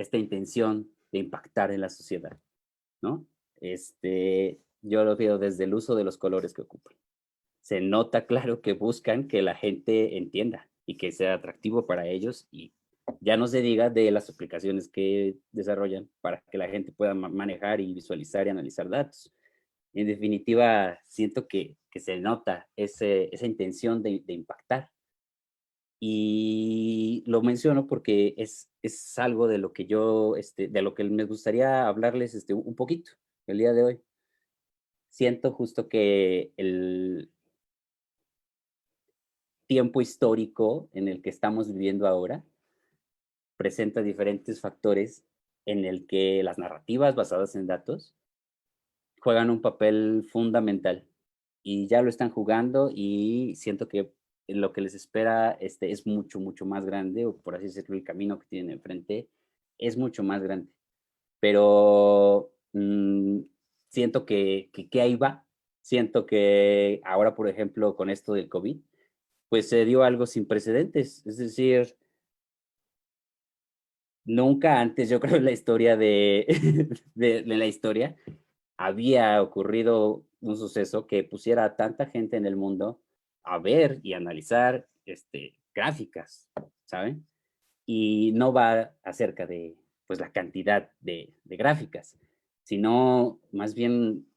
esta intención de impactar en la sociedad, ¿no? Yo lo veo desde el uso de los colores que ocupan. Se nota claro que buscan que la gente entienda y que sea atractivo para ellos, y ya no se diga de las aplicaciones que desarrollan para que la gente pueda manejar y visualizar y analizar datos. En definitiva, siento que se nota esa intención de impactar. Y lo menciono porque es algo de lo que yo, de lo que me gustaría hablarles un poquito el día de hoy. Siento justo que el tiempo histórico en el que estamos viviendo ahora presenta diferentes factores en el que las narrativas basadas en datos juegan un papel fundamental, y ya lo están jugando, y siento que lo que les espera, es mucho, mucho más grande, o por así decirlo, el camino que tienen enfrente es mucho más grande. Pero, siento que ahí va. Siento que ahora, por ejemplo, con esto del COVID, pues se dio algo sin precedentes. Es decir, nunca antes, yo creo, en la historia de la historia, había ocurrido un suceso que pusiera a tanta gente en el mundo a ver y analizar, gráficas, ¿saben? Y no va acerca de, pues, la cantidad de gráficas, sino más bien,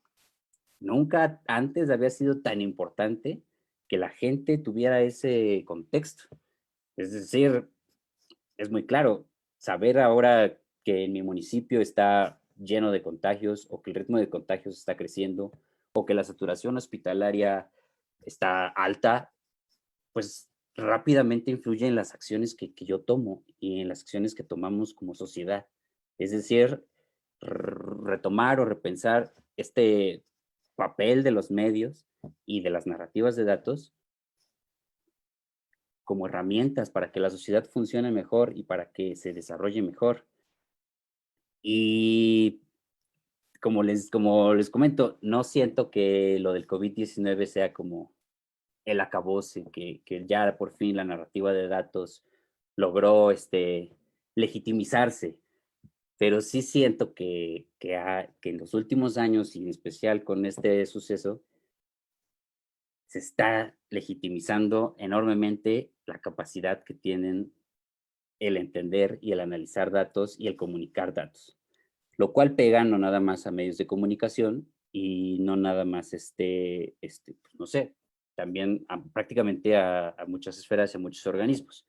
nunca antes había sido tan importante que la gente tuviera ese contexto. Es decir, es muy claro, saber ahora que mi municipio está lleno de contagios, o que el ritmo de contagios está creciendo, o que la saturación hospitalaria está alta, pues rápidamente influye en las acciones que yo tomo y en las acciones que tomamos como sociedad. Es decir, retomar o repensar este papel de los medios y de las narrativas de datos como herramientas para que la sociedad funcione mejor y para que se desarrolle mejor. Y como les comento, no siento que lo del COVID-19 sea como el acabose, que ya por fin la narrativa de datos logró, legitimizarse, pero sí siento que en los últimos años, y en especial con este suceso, se está legitimizando enormemente la capacidad que tienen el entender y el analizar datos y el comunicar datos. Lo cual pega no nada más a medios de comunicación, y no nada más, pues, no sé, también prácticamente a muchas esferas y a muchos organismos,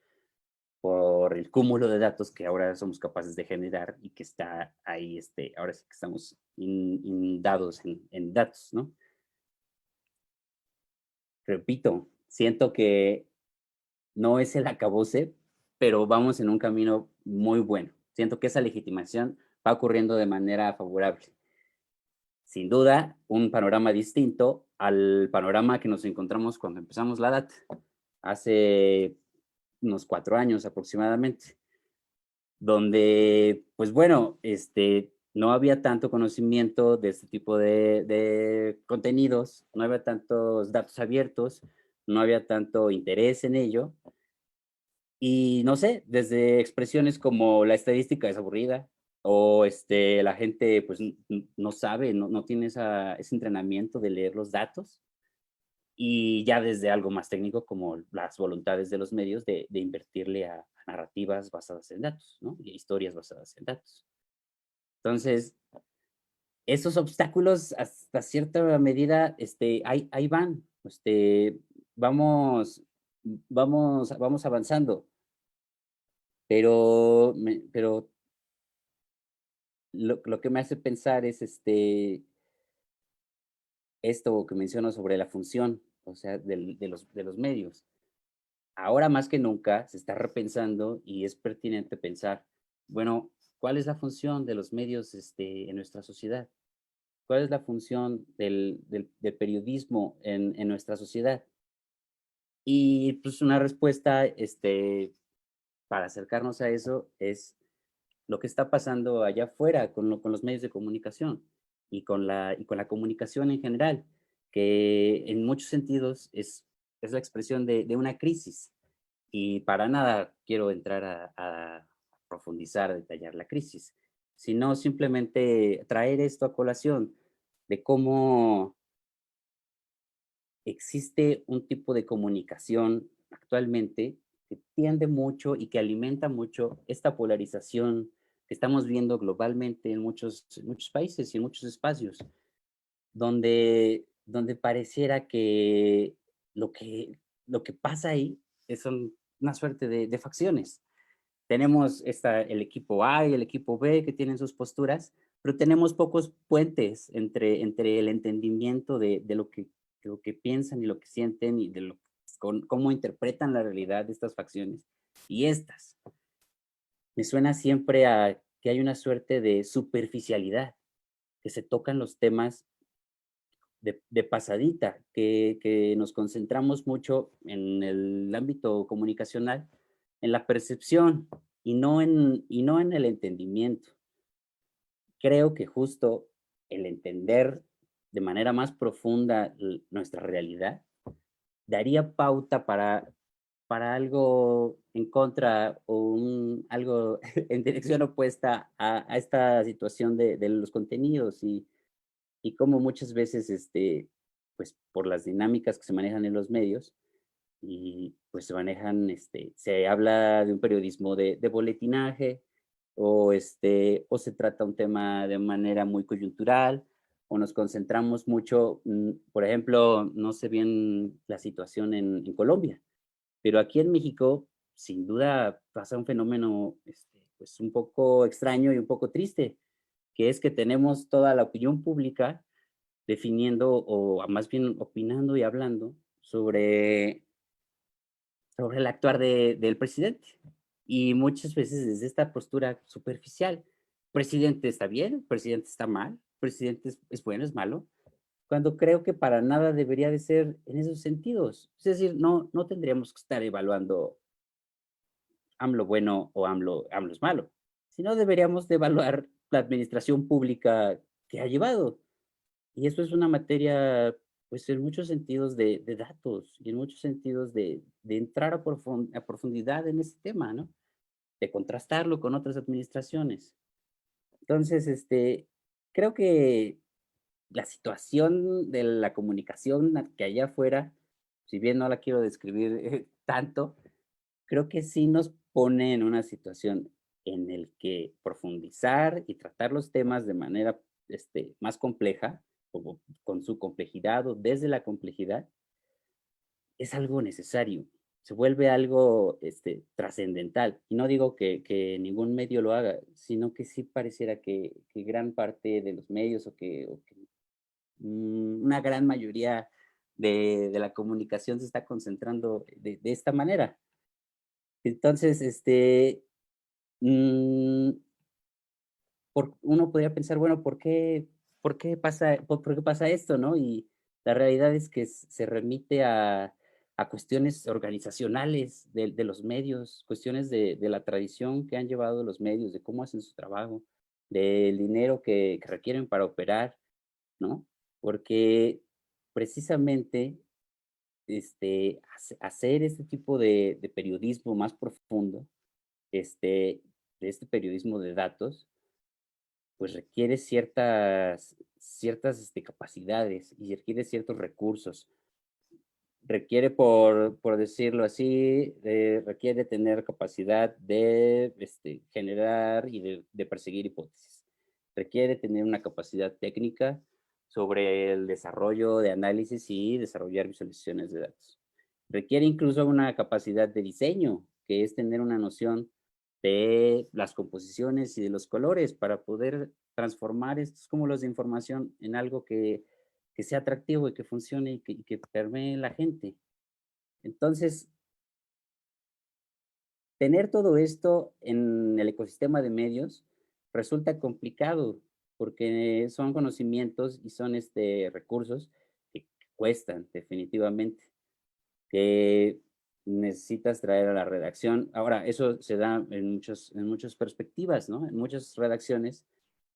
por el cúmulo de datos que ahora somos capaces de generar, y que está ahí, ahora sí que estamos inundados en datos, ¿no? Repito, siento que no es el acabose, pero vamos en un camino muy bueno. Siento que esa legitimación va ocurriendo de manera favorable. Sin duda, un panorama distinto al panorama que nos encontramos cuando empezamos la data, hace unos 4 años aproximadamente, donde, pues bueno, no había tanto conocimiento de este tipo de contenidos, no había tantos datos abiertos, no había tanto interés en ello, y no sé, desde expresiones como la estadística es aburrida, o la gente pues no sabe, no tiene ese entrenamiento de leer los datos, y ya desde algo más técnico como las voluntades de los medios de invertirle a narrativas basadas en datos, ¿no? Y a historias basadas en datos. Entonces, esos obstáculos hasta cierta medida, ahí van, vamos, vamos avanzando, pero lo que me hace pensar es, esto que menciono sobre la función, o sea, de los medios. Ahora más que nunca se está repensando, y es pertinente pensar, bueno, ¿cuál es la función de los medios, en nuestra sociedad? ¿Cuál es la función del periodismo en nuestra sociedad? Y, pues, una respuesta, para acercarnos a eso es lo que está pasando allá afuera con los medios de comunicación, y con la comunicación en general, que en muchos sentidos es la expresión de una crisis. Y para nada quiero entrar a profundizar, detallar la crisis, sino simplemente traer esto a colación de cómo existe un tipo de comunicación actualmente que tiende mucho y que alimenta mucho esta polarización que estamos viendo globalmente en muchos países y en muchos espacios, donde pareciera que lo que, lo que pasa ahí son una suerte de facciones. Tenemos el equipo A y el equipo B que tienen sus posturas, pero tenemos pocos puentes entre el entendimiento de lo que piensan y lo que sienten y cómo interpretan la realidad de estas facciones y estas. Me suena siempre a que hay una suerte de superficialidad, que se tocan los temas de pasadita, que nos concentramos mucho en el ámbito comunicacional, en la percepción y no en el entendimiento. Creo que justo el entender de manera más profunda nuestra realidad daría pauta para algo en contra o algo en dirección opuesta a esta situación de los contenidos y cómo muchas veces, pues por las dinámicas que se manejan en los medios, y pues se manejan, se habla de un periodismo de boletinaje, o se trata un tema de manera muy coyuntural, o nos concentramos mucho, por ejemplo, no sé bien la situación en Colombia, pero aquí en México, sin duda, pasa un fenómeno, pues un poco extraño y un poco triste, que es que tenemos toda la opinión pública definiendo o más bien opinando y hablando sobre el actuar del presidente. Y muchas veces desde esta postura superficial, presidente está bien, presidente está mal, presidente es bueno, es malo, cuando creo que para nada debería de ser en esos sentidos. Es decir, no tendríamos que estar evaluando AMLO bueno o AMLO es malo, sino deberíamos de evaluar la administración pública que ha llevado. Y eso es una materia, pues en muchos sentidos de datos y en muchos sentidos de entrar a profundidad en ese tema, ¿no? De contrastarlo con otras administraciones. Entonces, creo que la situación de la comunicación que allá afuera, si bien no la quiero describir tanto, creo que sí nos pone en una situación en el que profundizar y tratar los temas de manera más compleja, o con su complejidad o desde la complejidad, es algo necesario. Se vuelve algo trascendental. Y no digo que ningún medio lo haga, sino que sí pareciera que gran parte de los medios o que una gran mayoría de la comunicación se está concentrando de esta manera. Entonces, mm, uno podría pensar, bueno, ¿por qué pasa esto, no? Y la realidad es que se remite a cuestiones organizacionales de los medios, cuestiones de la tradición que han llevado los medios, de cómo hacen su trabajo, del dinero que requieren para operar, ¿no? Porque precisamente hacer este tipo de periodismo más profundo, de este periodismo de datos, pues requiere ciertas capacidades y requiere ciertos recursos. Requiere, por decirlo así, requiere tener capacidad de generar y de perseguir hipótesis. Requiere tener una capacidad técnica sobre el desarrollo de análisis y desarrollar visualizaciones de datos. Requiere incluso una capacidad de diseño, que es tener una noción de las composiciones y de los colores para poder transformar estos cúmulos de información en algo que sea atractivo y que funcione y que permee la gente. Entonces, tener todo esto en el ecosistema de medios resulta complicado porque son conocimientos y son recursos que cuestan definitivamente, que necesitas traer a la redacción. Ahora, eso se da en muchas perspectivas, ¿no? En muchas redacciones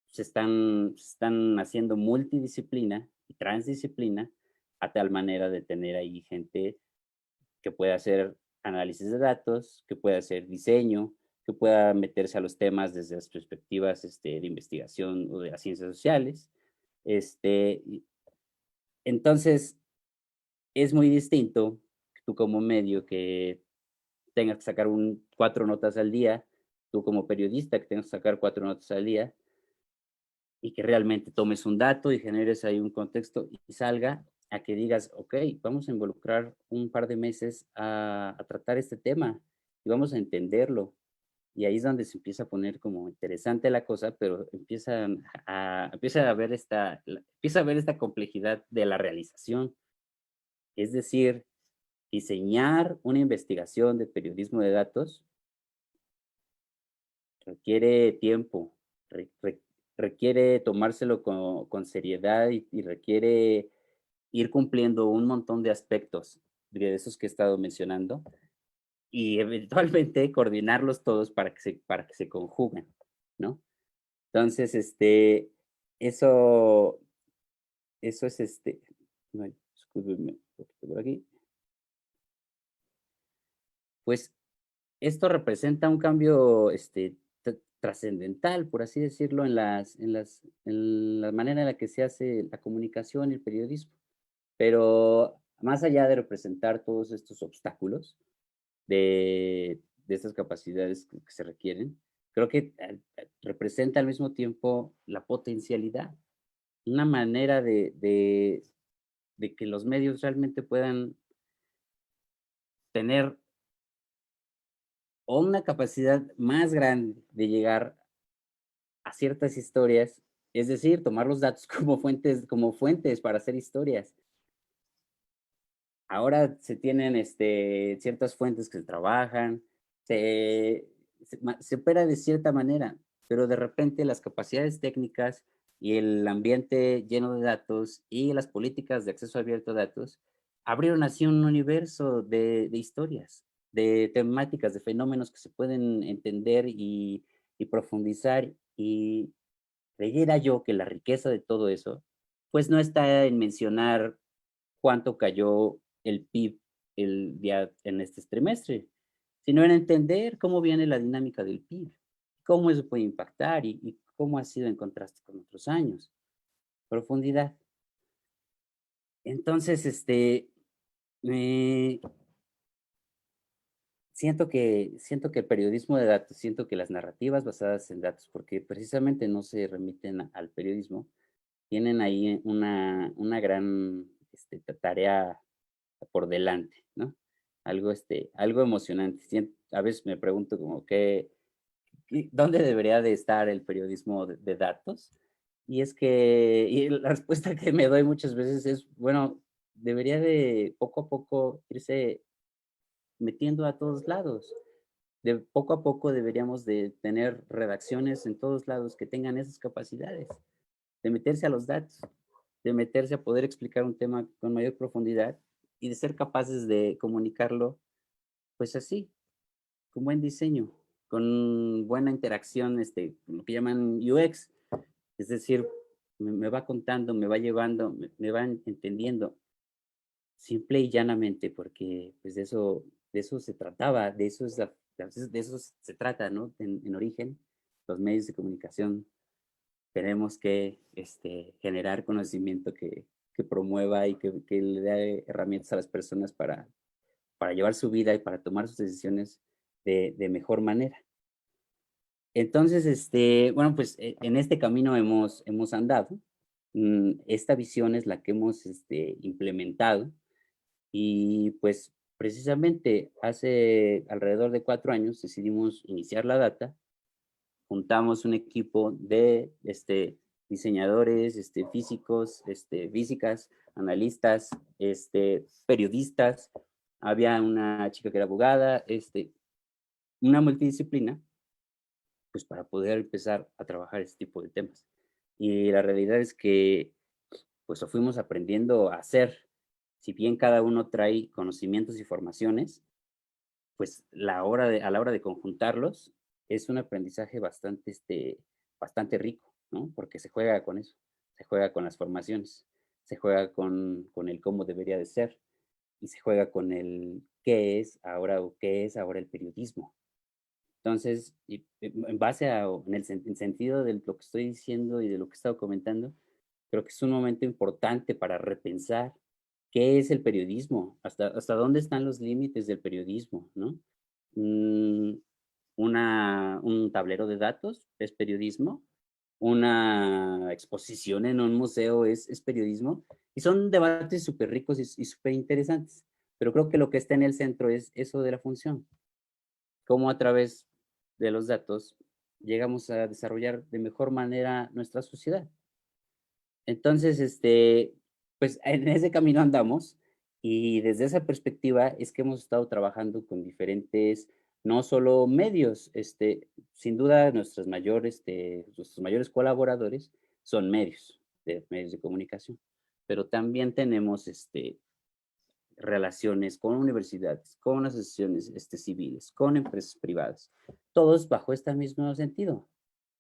se están haciendo multidisciplina y transdisciplina a tal manera de tener ahí gente que pueda hacer análisis de datos, que pueda hacer diseño, que pueda meterse a los temas desde las perspectivas de investigación o de las ciencias sociales. Y entonces, es muy distinto tú como medio que tengas que sacar 4 notas al día, tú como periodista que tengas que sacar 4 notas al día, y que realmente tomes un dato y generes ahí un contexto y salga a que digas, ok, vamos a involucrar un par de meses a tratar este tema y vamos a entenderlo. Y ahí es donde se empieza a poner como interesante la cosa, pero empieza a ver esta complejidad de la realización. Es decir, diseñar una investigación de periodismo de datos requiere tiempo, re- re- requiere tomárselo con seriedad y requiere ir cumpliendo un montón de aspectos de esos que he estado mencionando y eventualmente coordinarlos todos para que se conjuguen, ¿no? Entonces, eso, eso es ay, discúlpenme, un poquito por aquí. Pues esto representa un cambio, trascendental, por así decirlo, en la manera en la que se hace la comunicación y el periodismo. Pero más allá de representar todos estos obstáculos de estas capacidades que se requieren, creo que representa al mismo tiempo la potencialidad, una manera de que los medios realmente puedan tener una capacidad más grande de llegar a ciertas historias, es decir, tomar los datos como fuentes para hacer historias. Ahora se tienen, ciertas fuentes que se trabajan, se se opera de cierta manera, pero de repente las capacidades técnicas y el ambiente lleno de datos y las políticas de acceso abierto a datos abrieron así un universo de historias, de temáticas, de fenómenos que se pueden entender y profundizar, y creyera yo que la riqueza de todo eso, pues, no está en mencionar cuánto cayó el PIB el día en este trimestre, sino en entender cómo viene la dinámica del PIB, cómo eso puede impactar y cómo ha sido en contraste con otros años. Profundidad. Entonces, me siento que el periodismo de datos, siento que las narrativas basadas en datos, porque precisamente no se remiten al periodismo, tienen ahí una gran, tarea por delante, ¿no? Algo emocionante. A veces me pregunto como ¿dónde debería de estar el periodismo de datos? Y la respuesta que me doy muchas veces es, bueno, debería de poco a poco irse metiendo a todos lados. De poco a poco deberíamos de tener redacciones en todos lados que tengan esas capacidades, de meterse a los datos, de meterse a poder explicar un tema con mayor profundidad y de ser capaces de comunicarlo, pues así, con buen diseño, con buena interacción, lo que llaman UX, es decir, me va contando, me va llevando, me va entendiendo, simple y llanamente, porque pues de eso se trataba, de eso de eso se trata, ¿no? En origen, los medios de comunicación tenemos que generar conocimiento que promueva y que le dé herramientas a las personas para llevar su vida y para tomar sus decisiones de mejor manera. Entonces, bueno, pues en este camino hemos andado. Esta visión es la que hemos implementado y pues precisamente hace alrededor de 4 años decidimos iniciar la data. Juntamos un equipo de diseñadores, físicos, físicas, analistas, periodistas. Había una chica que era abogada, una multidisciplina, pues para poder empezar a trabajar este tipo de temas. Y la realidad es que pues lo fuimos aprendiendo a hacer. Si bien cada uno trae conocimientos y formaciones, pues a la hora de conjuntarlos, es un aprendizaje bastante rico, ¿no? Porque se juega con eso, se juega con las formaciones, se juega con el cómo debería de ser y se juega con el qué es ahora o qué es ahora el periodismo. Entonces, en base a, o en el en sentido de lo que estoy diciendo y de lo que he estado comentando, creo que es un momento importante para repensar qué es el periodismo, hasta dónde están los límites del periodismo, ¿no? Mm, un tablero de datos es periodismo, una exposición en un museo es periodismo, y son debates súper ricos y súper interesantes, pero creo que lo que está en el centro es eso de la función, cómo a través de los datos llegamos a desarrollar de mejor manera nuestra sociedad. Entonces, pues en ese camino andamos y desde esa perspectiva es que hemos estado trabajando con diferentes, no solo medios, sin duda nuestros mayores colaboradores son medios de comunicación, pero también tenemos relaciones con universidades, con asociaciones civiles, con empresas privadas, todos bajo este mismo sentido.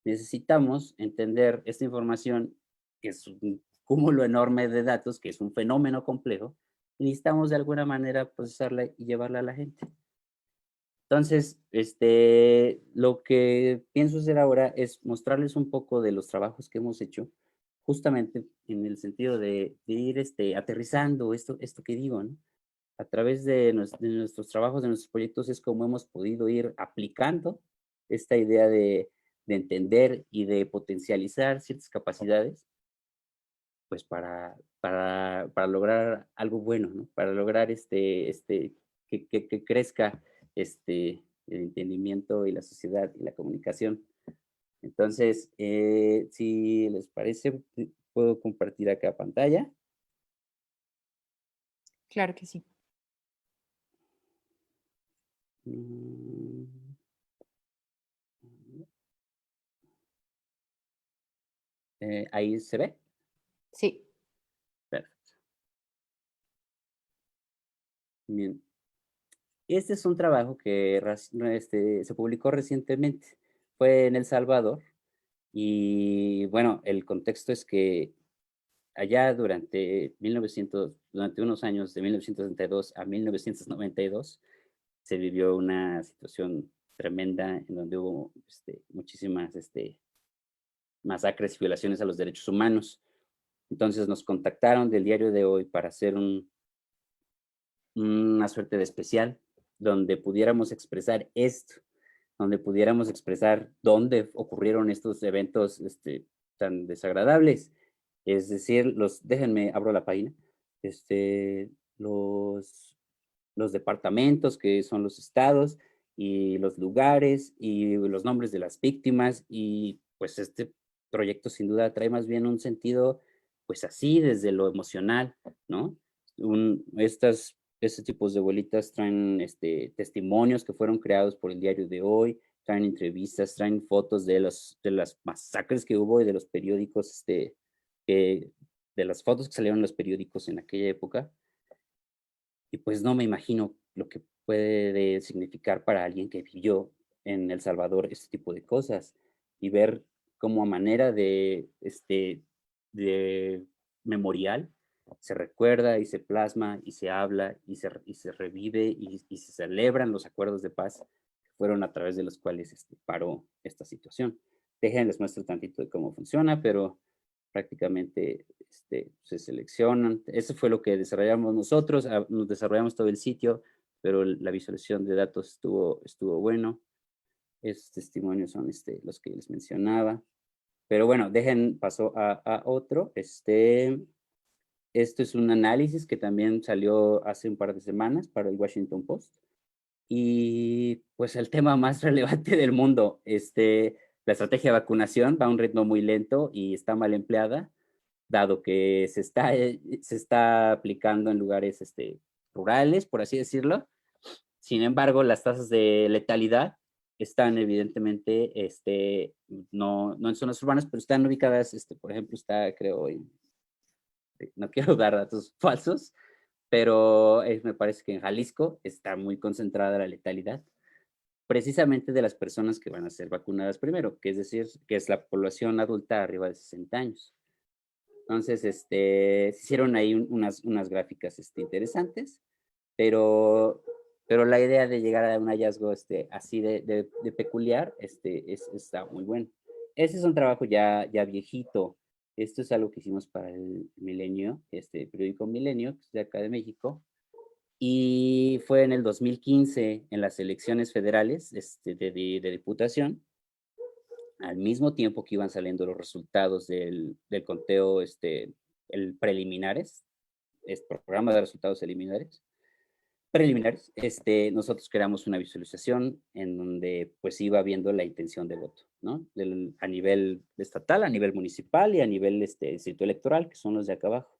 Necesitamos entender esta información, que es un cúmulo enorme de datos, que es un fenómeno complejo, y necesitamos de alguna manera procesarla y llevarla a la gente. Entonces, lo que pienso hacer ahora es mostrarles un poco de los trabajos que hemos hecho, justamente en el sentido de ir aterrizando esto que digo, ¿no? A través de nuestros trabajos, de nuestros proyectos, es como hemos podido ir aplicando esta idea de entender y de potencializar ciertas capacidades, pues para lograr algo bueno, ¿no? Para lograr que crezca el entendimiento y la sociedad y la comunicación. Entonces, si les parece, puedo compartir acá pantalla. Claro que sí. Mm, ahí se ve. Sí, Perfecto. Bien. Este es un trabajo que se publicó recientemente. Fue en El Salvador y bueno, el contexto es que allá durante unos años de 1962 a 1992 se vivió una situación tremenda en donde hubo muchísimas masacres y violaciones a los derechos humanos. Entonces nos contactaron del diario de hoy para hacer una suerte de especial donde pudiéramos expresar esto, donde pudiéramos expresar dónde ocurrieron estos eventos tan desagradables. Es decir, déjenme, abro la página, este, los, los departamentos, que son los estados, y los lugares, y los nombres de las víctimas, y pues este proyecto sin duda trae más bien un sentido, pues así, desde lo emocional, ¿no? Estos tipos de bolitas traen testimonios que fueron creados por el diario de hoy, traen entrevistas, traen fotos de las masacres que hubo y de los periódicos, que- de las fotos que salieron en los periódicos en aquella época. Y pues no me imagino lo que puede significar para alguien que vivió en El Salvador este tipo de cosas y ver como a manera de memorial se recuerda y se plasma y se habla y se revive y se celebran los acuerdos de paz que fueron a través de los cuales paró esta situación. Les muestro tantito de cómo funciona, pero prácticamente se seleccionan. Eso fue lo que desarrollamos nosotros, nos desarrollamos todo el sitio, pero la visualización de datos estuvo bueno. Esos testimonios son los que les mencionaba. Pero bueno, paso a otro. Esto es un análisis que también salió hace un par de semanas para el Washington Post. Y pues el tema más relevante del mundo, la estrategia de vacunación va a un ritmo muy lento y está mal empleada, dado que se está aplicando en lugares rurales, por así decirlo. Sin embargo, las tasas de letalidad están evidentemente, no en zonas urbanas, pero están ubicadas, por ejemplo, está, creo, no quiero dar datos falsos, pero me parece que en Jalisco está muy concentrada la letalidad, precisamente de las personas que van a ser vacunadas primero, que es decir, que es la población adulta arriba de 60 años. Entonces, se hicieron ahí unas gráficas interesantes, pero pero la idea de llegar a un hallazgo así de peculiar está muy bueno. Ese es un trabajo ya viejito. Esto es algo que hicimos para el Milenio, periódico Milenio, que es de acá de México, y fue en el 2015, en las elecciones federales de diputación, al mismo tiempo que iban saliendo los resultados del conteo, el preliminares, programa de resultados preliminares, nosotros creamos una visualización en donde pues iba viendo la intención de voto, ¿no? A nivel estatal, a nivel municipal y a nivel distrito electoral, que son los de acá abajo.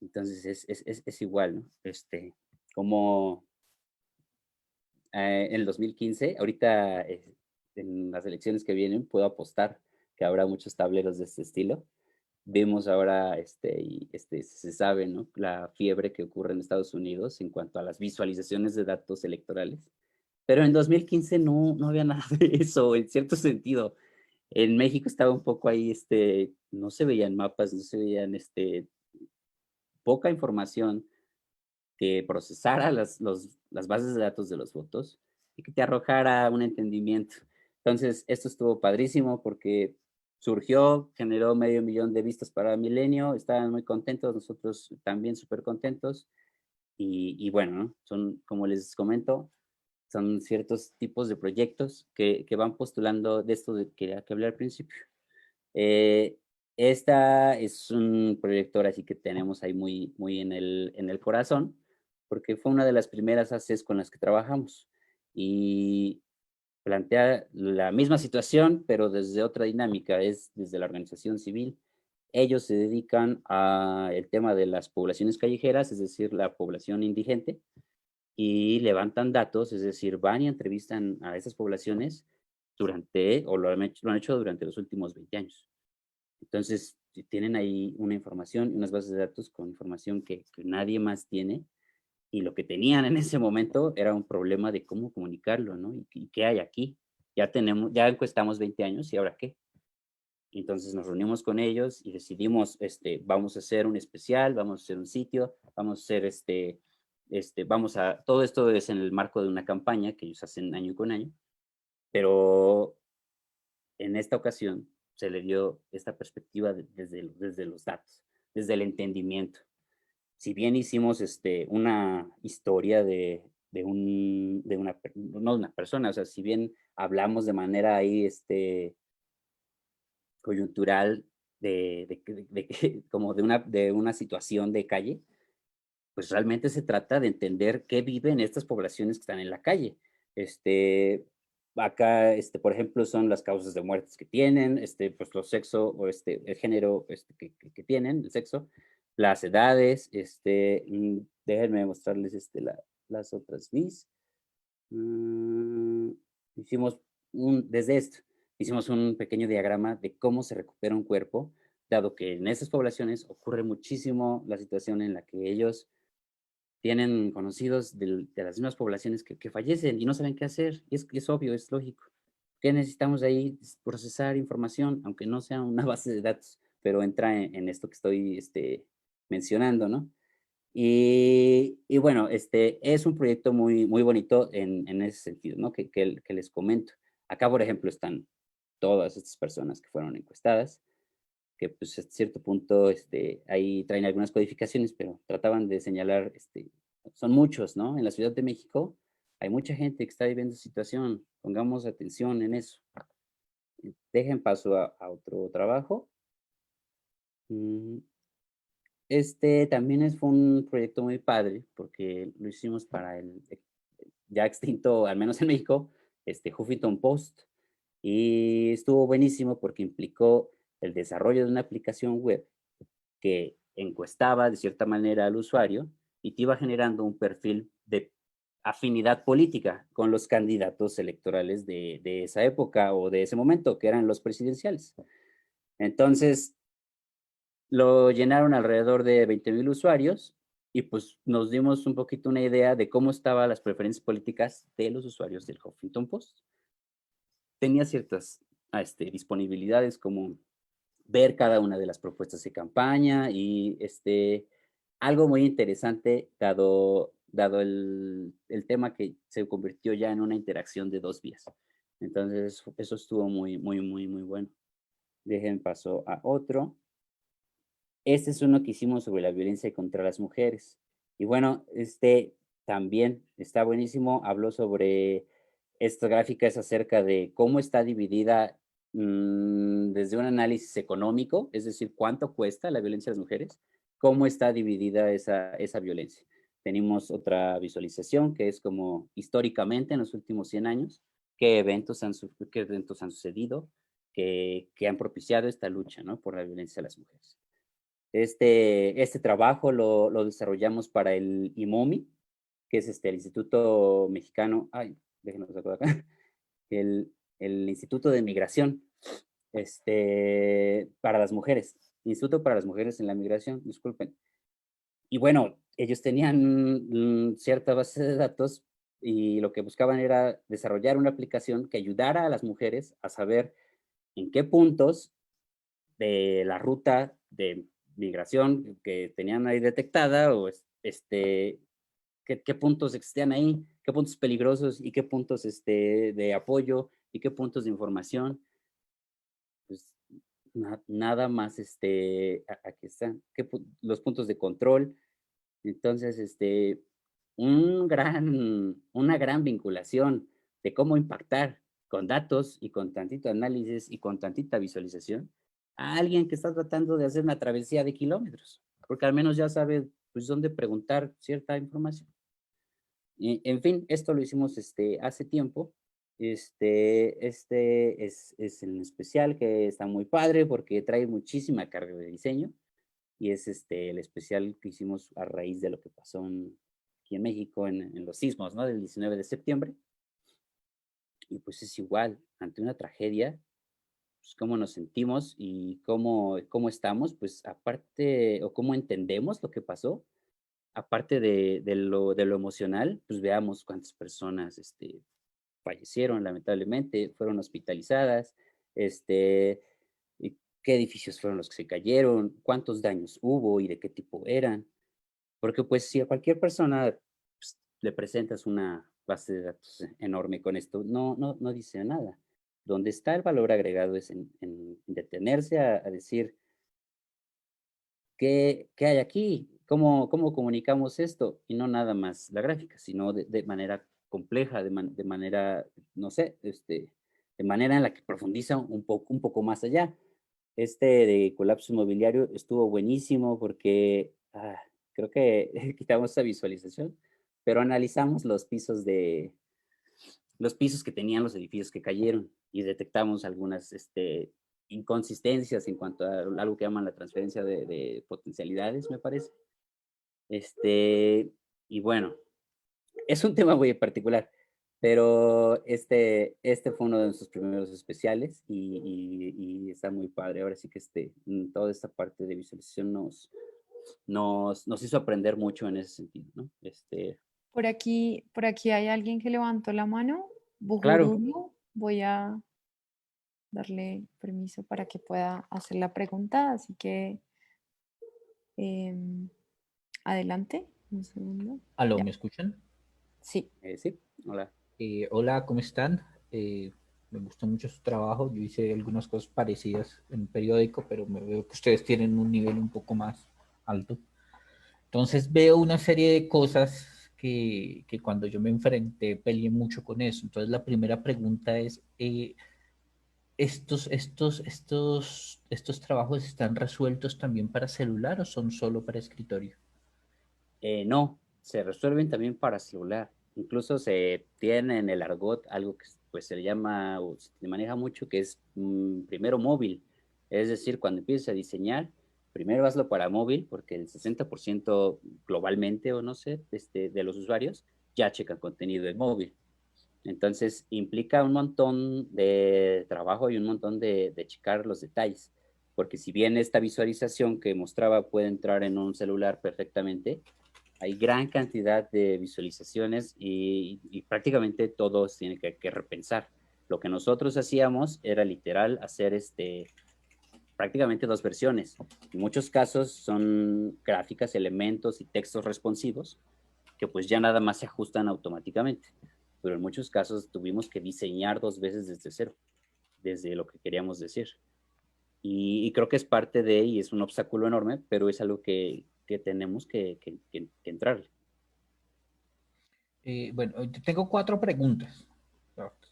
Entonces es igual, ¿no? Como en el 2015, ahorita en las elecciones que vienen puedo apostar que habrá muchos tableros de este estilo. Vemos ahora, se sabe, ¿no? La fiebre que ocurre en Estados Unidos en cuanto a las visualizaciones de datos electorales. Pero en 2015 no había nada de eso, en cierto sentido. En México estaba un poco ahí, no se veían mapas, no se veían, poca información que procesara las bases de datos de los votos y que te arrojara un entendimiento. Entonces, esto estuvo padrísimo porque surgió, generó 500,000 de vistas para Milenio, estaban muy contentos, nosotros también súper contentos. Y bueno, ¿no? Son, como les comento, son ciertos tipos de proyectos que van postulando de esto que hablé al principio. Eh, Esta es un proyecto así que tenemos ahí muy en el corazón, porque fue una de las primeras ACs con las que trabajamos y plantea la misma situación, pero desde otra dinámica, es desde la organización civil. Ellos se dedican al tema de las poblaciones callejeras, es decir, la población indigente, y levantan datos, es decir, van y entrevistan a esas poblaciones o lo han hecho durante los últimos 20 años. Entonces, si tienen ahí una información, unas bases de datos con información que nadie más tiene, y lo que tenían en ese momento era un problema de cómo comunicarlo, ¿no? ¿Y qué hay aquí? Ya encuestamos 20 años, ¿y ahora qué? Entonces nos reunimos con ellos y decidimos, vamos a hacer un especial, vamos a hacer un sitio, vamos a hacer todo esto es en el marco de una campaña que ellos hacen año con año, pero en esta ocasión se le dio esta perspectiva desde los datos, desde el entendimiento. Si bien hicimos una historia no de una persona, o sea, si bien hablamos de manera ahí coyuntural como de una situación de calle, pues realmente se trata de entender qué viven estas poblaciones que están en la calle. Este, Acá, por ejemplo, son las causas de muertes que tienen, pues los sexo o el género que tienen, el sexo, las edades, déjenme mostrarles las otras vis. Mm, hicimos desde esto, hicimos un pequeño diagrama de cómo se recupera un cuerpo, dado que en esas poblaciones ocurre muchísimo la situación en la que ellos tienen conocidos de las mismas poblaciones que fallecen y no saben qué hacer. Y es obvio, es lógico. ¿Qué necesitamos de ahí? Procesar información, aunque no sea una base de datos, pero entra en esto que estoy mencionando, ¿no? Y bueno, es un proyecto muy bonito en ese sentido, ¿no? Que les comento. Acá, por ejemplo, están todas estas personas que fueron encuestadas, que pues a cierto punto ahí traen algunas codificaciones, pero trataban de señalar, son muchos, ¿no? En la Ciudad de México hay mucha gente que está viviendo situación, pongamos atención en eso. Dejen paso a otro trabajo. Mm, también fue un proyecto muy padre porque lo hicimos para el ya extinto, al menos en México, Huffington Post. Y estuvo buenísimo porque implicó el desarrollo de una aplicación web que encuestaba de cierta manera al usuario y te iba generando un perfil de afinidad política con los candidatos electorales de esa época o de ese momento, que eran los presidenciales. Entonces, lo llenaron alrededor de 20,000 usuarios y pues nos dimos un poquito una idea de cómo estaban las preferencias políticas de los usuarios del Huffington Post. Tenía ciertas disponibilidades como ver cada una de las propuestas de campaña y algo muy interesante, dado dado el tema que se convirtió ya en una interacción de dos vías. Entonces, eso estuvo muy bueno. Dejen paso a otro. Este es uno que hicimos sobre la violencia contra las mujeres. Y bueno, este también está buenísimo. Habló sobre esta gráfica, es acerca de cómo está dividida desde un análisis económico, es decir, cuánto cuesta la violencia a las mujeres, cómo está dividida esa violencia. Tenemos otra visualización que es como históricamente en los últimos 100 años, qué eventos han sucedido, que han propiciado esta lucha, ¿no?, por la violencia a las mujeres. Este trabajo lo desarrollamos para el IMOMI, que es el Instituto Mexicano, ay, déjenme sacar acá, el Instituto de Migración, para las mujeres, Instituto para las Mujeres en la Migración, disculpen. Y bueno, ellos tenían cierta base de datos y lo que buscaban era desarrollar una aplicación que ayudara a las mujeres a saber en qué puntos de la ruta de migración que tenían ahí detectada o qué puntos existían ahí, qué puntos peligrosos y qué puntos de apoyo y qué puntos de información. Pues nada más, aquí están, los puntos de control. Entonces, una gran vinculación de cómo impactar con datos y con tantito análisis y con tantita visualización a alguien que está tratando de hacer una travesía de kilómetros, porque al menos ya sabe pues dónde preguntar cierta información. Y, en fin, esto lo hicimos hace tiempo. Es el especial que está muy padre porque trae muchísima carga de diseño y es el especial que hicimos a raíz de lo que pasó aquí en México en los sismos, ¿no?, del 19 de septiembre. Y pues es igual, ante una tragedia, pues cómo nos sentimos y cómo estamos, pues aparte, o cómo entendemos lo que pasó, aparte de lo emocional, pues veamos cuántas personas fallecieron lamentablemente, fueron hospitalizadas, y qué edificios fueron los que se cayeron, cuántos daños hubo y de qué tipo eran. Porque pues si a cualquier persona pues, le presentas una base de datos enorme con esto, no dice nada. Donde está el valor agregado es en detenerse a decir, ¿qué hay aquí? ¿Cómo comunicamos esto? Y no nada más la gráfica, sino de manera compleja, de manera, no sé, de manera en la que profundiza un poco más allá. De colapso inmobiliario estuvo buenísimo porque creo que quitamos esa visualización, pero analizamos los pisos que tenían los edificios que cayeron y detectamos algunas inconsistencias en cuanto a algo que llaman la transferencia de potencialidades, me parece. Y bueno, es un tema muy particular, pero este fue uno de nuestros primeros especiales y está muy padre. Ahora sí que toda esta parte de visualización nos hizo aprender mucho en ese sentido, ¿no? Por aquí hay alguien que levantó la mano. Claro, Bujurulu. Voy a darle permiso para que pueda hacer la pregunta. Así que em, adelante. Un segundo. Aló, Ya. ¿me escuchan? Sí. sí, hola. Hola, ¿cómo están? Me gustó mucho su trabajo. Yo hice algunas cosas parecidas en periódico, pero me veo que ustedes tienen un nivel un poco más alto. Entonces veo una serie de cosas que cuando yo me enfrenté peleé mucho con eso. Entonces la primera pregunta es, ¿estos trabajos están resueltos también para celular o son solo para escritorio? No, se resuelven también para celular. Incluso se tiene en el argot algo que pues se le llama o se maneja mucho que es primero móvil. Es decir, cuando empieces a diseñar, primero hazlo para móvil porque el 60% globalmente o no sé, de los usuarios ya checan contenido en móvil. Entonces implica un montón de trabajo y un montón de checar los detalles. Porque si bien esta visualización que mostraba puede entrar en un celular perfectamente, hay gran cantidad de visualizaciones y prácticamente todo se tiene que repensar. Lo que nosotros hacíamos era literal hacer prácticamente dos versiones. En muchos casos son gráficas, elementos y textos responsivos, que pues ya nada más se ajustan automáticamente. Pero en muchos casos tuvimos que diseñar 2 veces desde cero, desde lo que queríamos decir. Y creo que es parte de, y es un obstáculo enorme, pero es algo que tenemos que entrarle. Bueno, yo tengo 4 preguntas.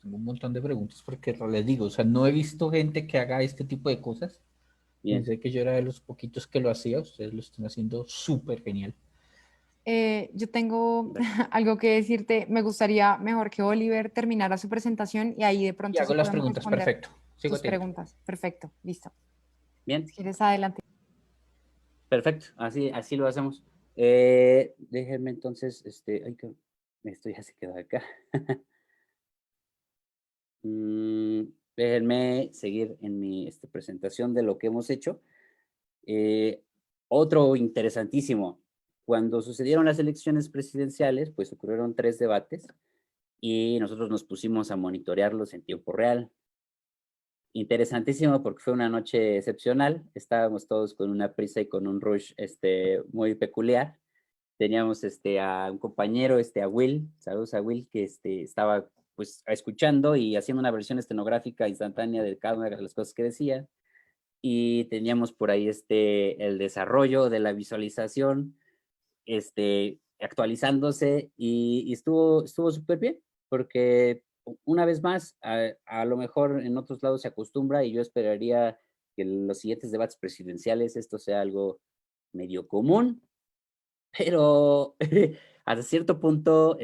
Tengo un montón de preguntas porque les digo, o sea, no he visto gente que haga este tipo de cosas. Bien, Pensé que yo era de los poquitos que lo hacía, ustedes lo están haciendo súper genial. Yo tengo gracias. algo que decirte. Me gustaría mejor que Oliver terminara su presentación y ahí de Y pronto hago sí las podemos preguntas, responder perfecto. Sigo tus atento. preguntas. Perfecto, listo. Bien, Si quieres, adelante. perfecto, así lo hacemos. Déjenme entonces, ay, esto ya se quedó acá. Déjenme seguir en mi presentación de lo que hemos hecho. Eh, Otro interesantísimo, cuando sucedieron las elecciones presidenciales, pues ocurrieron 3 debates y nosotros nos pusimos a monitorearlos en tiempo real. Interesantísimo porque fue una noche excepcional, estábamos todos con una prisa y con un rush muy peculiar. Teníamos a un compañero, a Will, saludos a Will, que estaba pues escuchando y haciendo una versión estenográfica instantánea de cada una de las cosas que decía. Y teníamos por ahí el desarrollo de la visualización, actualizándose y estuvo súper bien, porque una vez más, a lo mejor en otros lados se acostumbra y yo esperaría que en los siguientes debates presidenciales esto sea algo medio común, pero hasta cierto punto,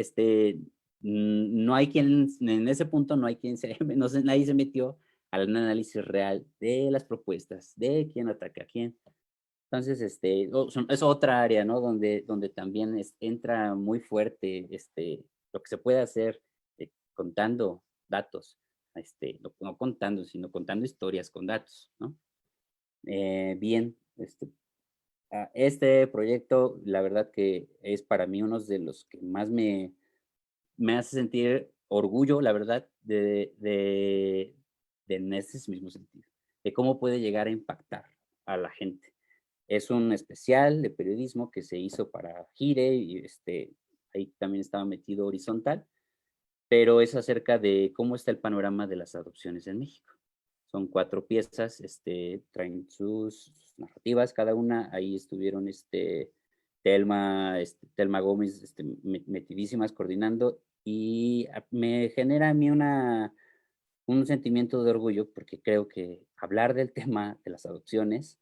no hay quien, en ese punto no hay quien no nadie se metió al análisis real de las propuestas, de quién ataca a quién. Entonces, es otra área, ¿no? Donde también entra muy fuerte, lo que se puede hacer contando datos, no contando, sino contando historias con datos, ¿no? Bien, este proyecto, la verdad que es para mí uno de los que más me hace sentir orgullo, la verdad, en ese mismo sentido, de cómo puede llegar a impactar a la gente. Es un especial de periodismo que se hizo para Gire y ahí también estaba metido Horizontal, pero es acerca de cómo está el panorama de las adopciones en México. Son 4 piezas, traen sus narrativas cada una. Ahí estuvieron Telma Gómez, metidísimas coordinando y me genera a mí un sentimiento de orgullo porque creo que hablar del tema de las adopciones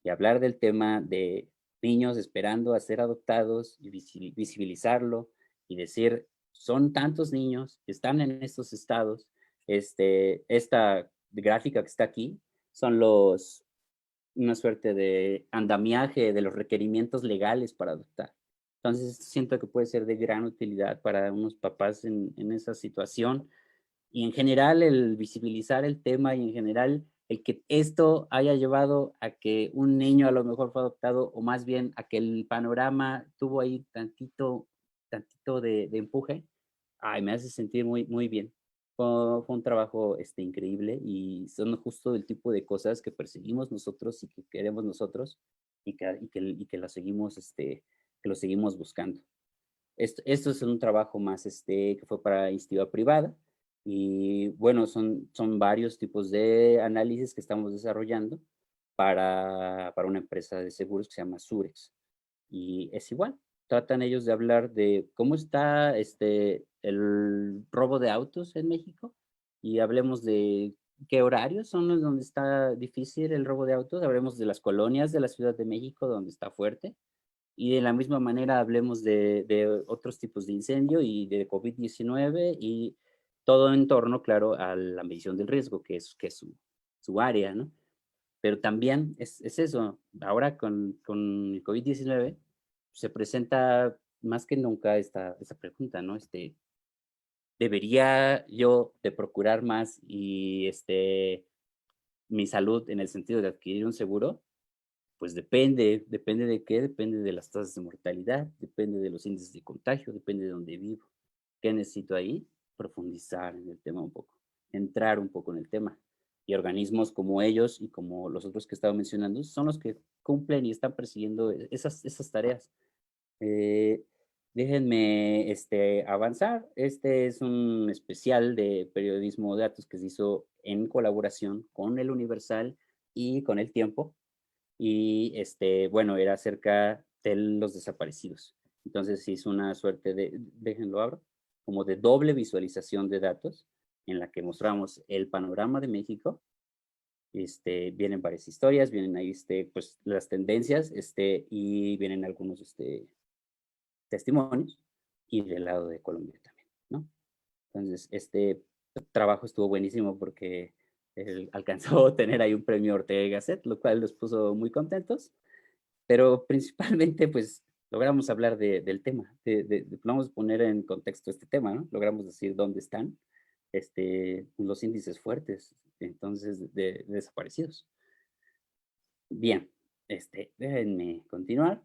y hablar del tema de niños esperando a ser adoptados y visibilizarlo y decir, son tantos niños que están en estos estados, esta gráfica que está aquí, son una suerte de andamiaje de los requerimientos legales para adoptar. Entonces, siento que puede ser de gran utilidad para unos papás en esa situación y en general el visibilizar el tema y en general el que esto haya llevado a que un niño a lo mejor fue adoptado o más bien a que el panorama tuvo ahí tantito de empuje, ay, me hace sentir muy, muy bien. Fue un trabajo increíble y son justo el tipo de cosas que perseguimos nosotros y que queremos nosotros y que lo seguimos, que lo seguimos buscando. Esto es un trabajo más que fue para iniciativa privada y bueno, son varios tipos de análisis que estamos desarrollando para una empresa de seguros que se llama Surex. Y es igual, tratan ellos de hablar de cómo está el robo de autos en México y hablemos de qué horarios son los donde está difícil el robo de autos, hablemos de las colonias de la Ciudad de México donde está fuerte y de la misma manera hablemos de otros tipos de incendio y de COVID-19 y todo en torno, claro, a la medición del riesgo, que es su área, ¿no? Pero también es eso, ahora con el COVID-19 se presenta más que nunca esta pregunta, ¿no? ¿Debería yo de procurar más y mi salud en el sentido de adquirir un seguro? Pues depende de qué, depende de las tasas de mortalidad, depende de los índices de contagio, depende de dónde vivo. ¿Qué necesito ahí? Profundizar en el tema un poco, entrar un poco en el tema. Y organismos como ellos y como los otros que estaba mencionando son los que cumplen y están persiguiendo esas tareas. Eh, déjenme avanzar. Este es un especial de periodismo de datos que se hizo en colaboración con el Universal y con El Tiempo. Y bueno, era acerca de los desaparecidos. Entonces se hizo una suerte de, déjenlo abro, como de doble visualización de datos en la que mostramos el panorama de México. Vienen varias historias, vienen ahí pues las tendencias, y vienen algunos testimonios, y del lado de Colombia también, ¿no? Entonces, este trabajo estuvo buenísimo porque él alcanzó a tener ahí un premio Ortega y Gasset, lo cual los puso muy contentos, pero principalmente, pues, logramos hablar del tema, logramos poner en contexto este tema, ¿no? Logramos decir dónde están los índices fuertes, entonces, de desaparecidos. Bien, déjenme continuar.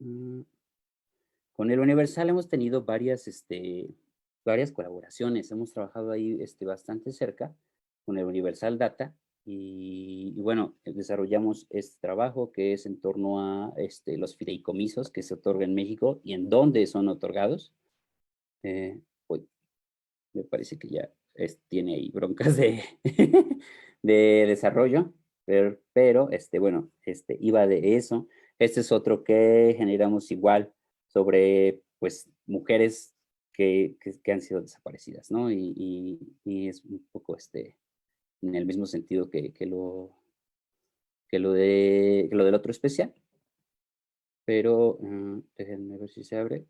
Mm, Con el Universal hemos tenido varias colaboraciones. Hemos trabajado ahí bastante cerca con el Universal Data y bueno, desarrollamos este trabajo que es en torno a los fideicomisos que se otorgan en México y en dónde son otorgados. Uy, me parece que ya tiene ahí broncas de, de desarrollo, pero bueno, iba de eso. Este es otro que generamos igual sobre, pues, mujeres que han sido desaparecidas, ¿no? Y es un poco en el mismo sentido que lo del otro especial, pero déjenme ver si se abre.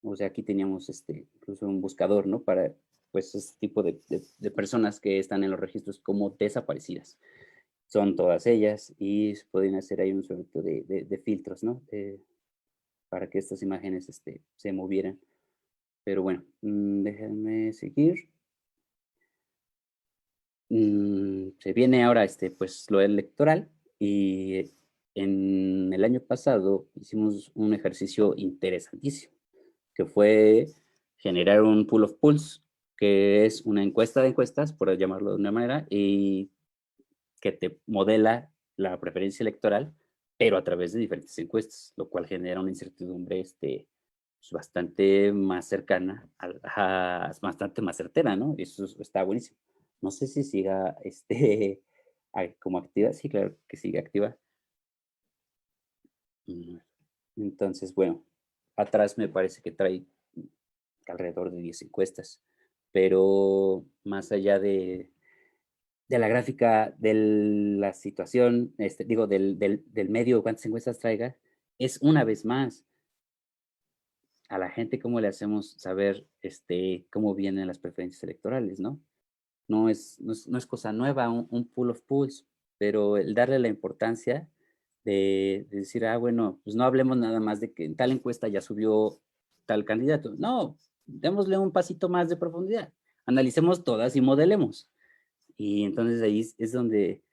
O sea, aquí teníamos incluso un buscador, ¿no? Para, pues, este tipo de personas que están en los registros como desaparecidas. Son todas ellas y se pueden hacer ahí un suerte de filtros, ¿no? Para que estas imágenes se movieran. Pero bueno, déjenme seguir. Se viene ahora pues lo electoral y en el año pasado hicimos un ejercicio interesantísimo que fue generar un pool of pools, que es una encuesta de encuestas, por llamarlo de una manera, y que te modela la preferencia electoral, pero a través de diferentes encuestas, lo cual genera una incertidumbre pues, bastante más cercana, bastante más certera, ¿no? Eso está buenísimo. No sé si siga como activa. Sí, claro que sigue activa. Entonces, bueno, atrás me parece que trae alrededor de 10 encuestas, pero más allá de la gráfica de la situación, digo, del medio, cuántas encuestas traiga, es una vez más a la gente cómo le hacemos saber cómo vienen las preferencias electorales, ¿no? No es cosa nueva un pool of pools, pero el darle la importancia de decir, bueno, pues no hablemos nada más de que en tal encuesta ya subió tal candidato. No, démosle un pasito más de profundidad. Analicemos todas y modelemos. Y entonces ahí es donde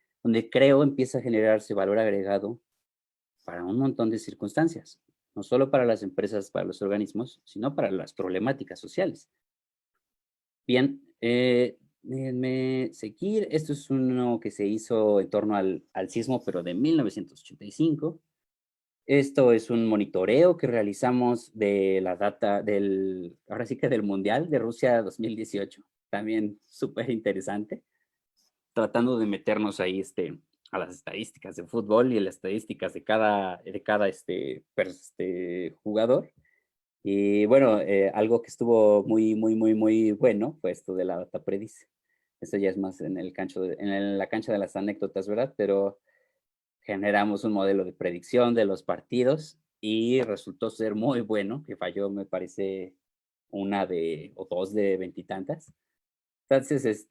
creo empieza a generarse valor agregado para un montón de circunstancias, no solo para las empresas, para los organismos, sino para las problemáticas sociales. Bien, déjenme seguir. Esto es uno que se hizo en torno al sismo, pero de 1985. Esto es un monitoreo que realizamos de la data ahora sí que del Mundial de Rusia 2018. También súper interesante, tratando de meternos ahí a las estadísticas de fútbol y las estadísticas de cada jugador. Y bueno, algo que estuvo muy, muy, muy, muy bueno fue esto de la data predice. Eso ya es más en la cancha de las anécdotas, ¿verdad? Pero generamos un modelo de predicción de los partidos y resultó ser muy bueno, que falló, me parece, o dos de veintitantas. Entonces,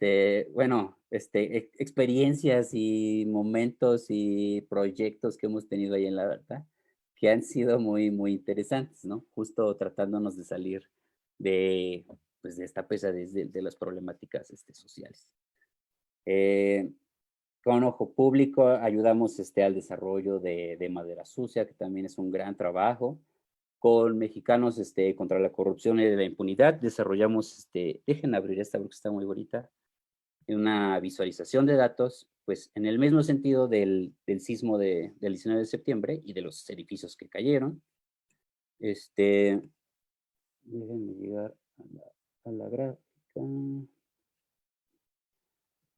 bueno, experiencias y momentos y proyectos que hemos tenido ahí en la data que han sido muy, muy interesantes, ¿no? Justo tratándonos de salir de, pues, de esta pesadez de las problemáticas sociales. Con Ojo Público ayudamos al desarrollo de Madera Sucia, que también es un gran trabajo. Con Mexicanos contra la Corrupción y la Impunidad desarrollamos, dejen abrir esta porque está muy bonita, una visualización de datos pues en el mismo sentido del sismo del 19 de septiembre y de los edificios que cayeron. Déjenme llegar a la gráfica.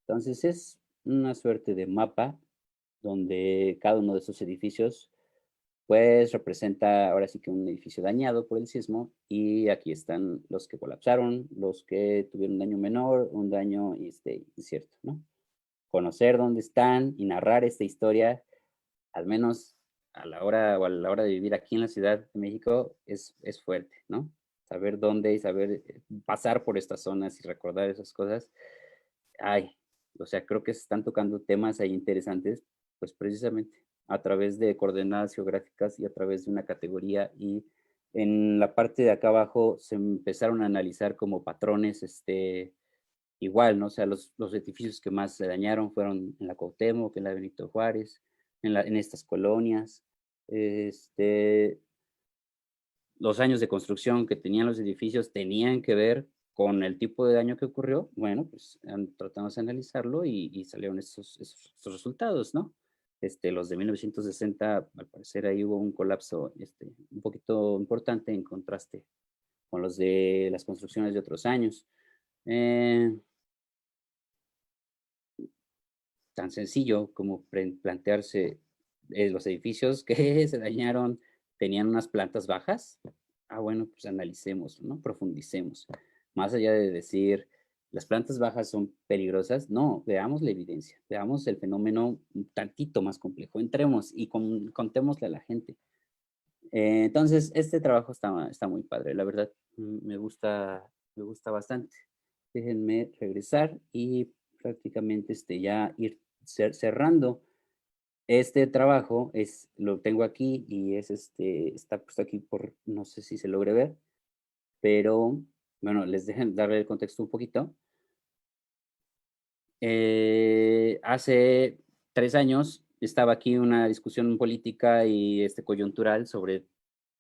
Entonces es una suerte de mapa donde cada uno de esos edificios pues representa ahora sí que un edificio dañado por el sismo y aquí están los que colapsaron, los que tuvieron un daño menor, un daño incierto, ¿no? Conocer dónde están y narrar esta historia, al menos a la hora o a la hora de vivir aquí en la Ciudad de México, es fuerte, ¿no? Saber dónde y saber pasar por estas zonas y recordar esas cosas. Ay, o sea, creo que se están tocando temas ahí interesantes, pues precisamente a través de coordenadas geográficas y a través de una categoría y en la parte de acá abajo se empezaron a analizar como patrones, igual, ¿no? O sea, los edificios que más se dañaron fueron en la Cuauhtémoc, en la Benito Juárez, en estas colonias, este, los años de construcción que tenían los edificios tenían que ver con el tipo de daño que ocurrió. Bueno, pues tratamos de analizarlo y salieron estos resultados, ¿no? Los de 1960, al parecer ahí hubo un colapso un poquito importante en contraste con los de las construcciones de otros años. Eh, Tan sencillo como plantearse los edificios que se dañaron tenían unas plantas bajas. Ah, bueno, pues analicemos, ¿no? Profundicemos. Más allá de decir, las plantas bajas son peligrosas, no, veamos la evidencia, veamos el fenómeno un tantito más complejo. Entremos y contémosle a la gente. Entonces, este trabajo está muy padre, la verdad, me gusta bastante. Déjenme regresar y prácticamente ya ir cerrando. Este trabajo lo tengo aquí y está puesto aquí no sé si se logre ver, pero bueno, les dejen darle el contexto un poquito. Hace 3 años estaba aquí una discusión política y coyuntural sobre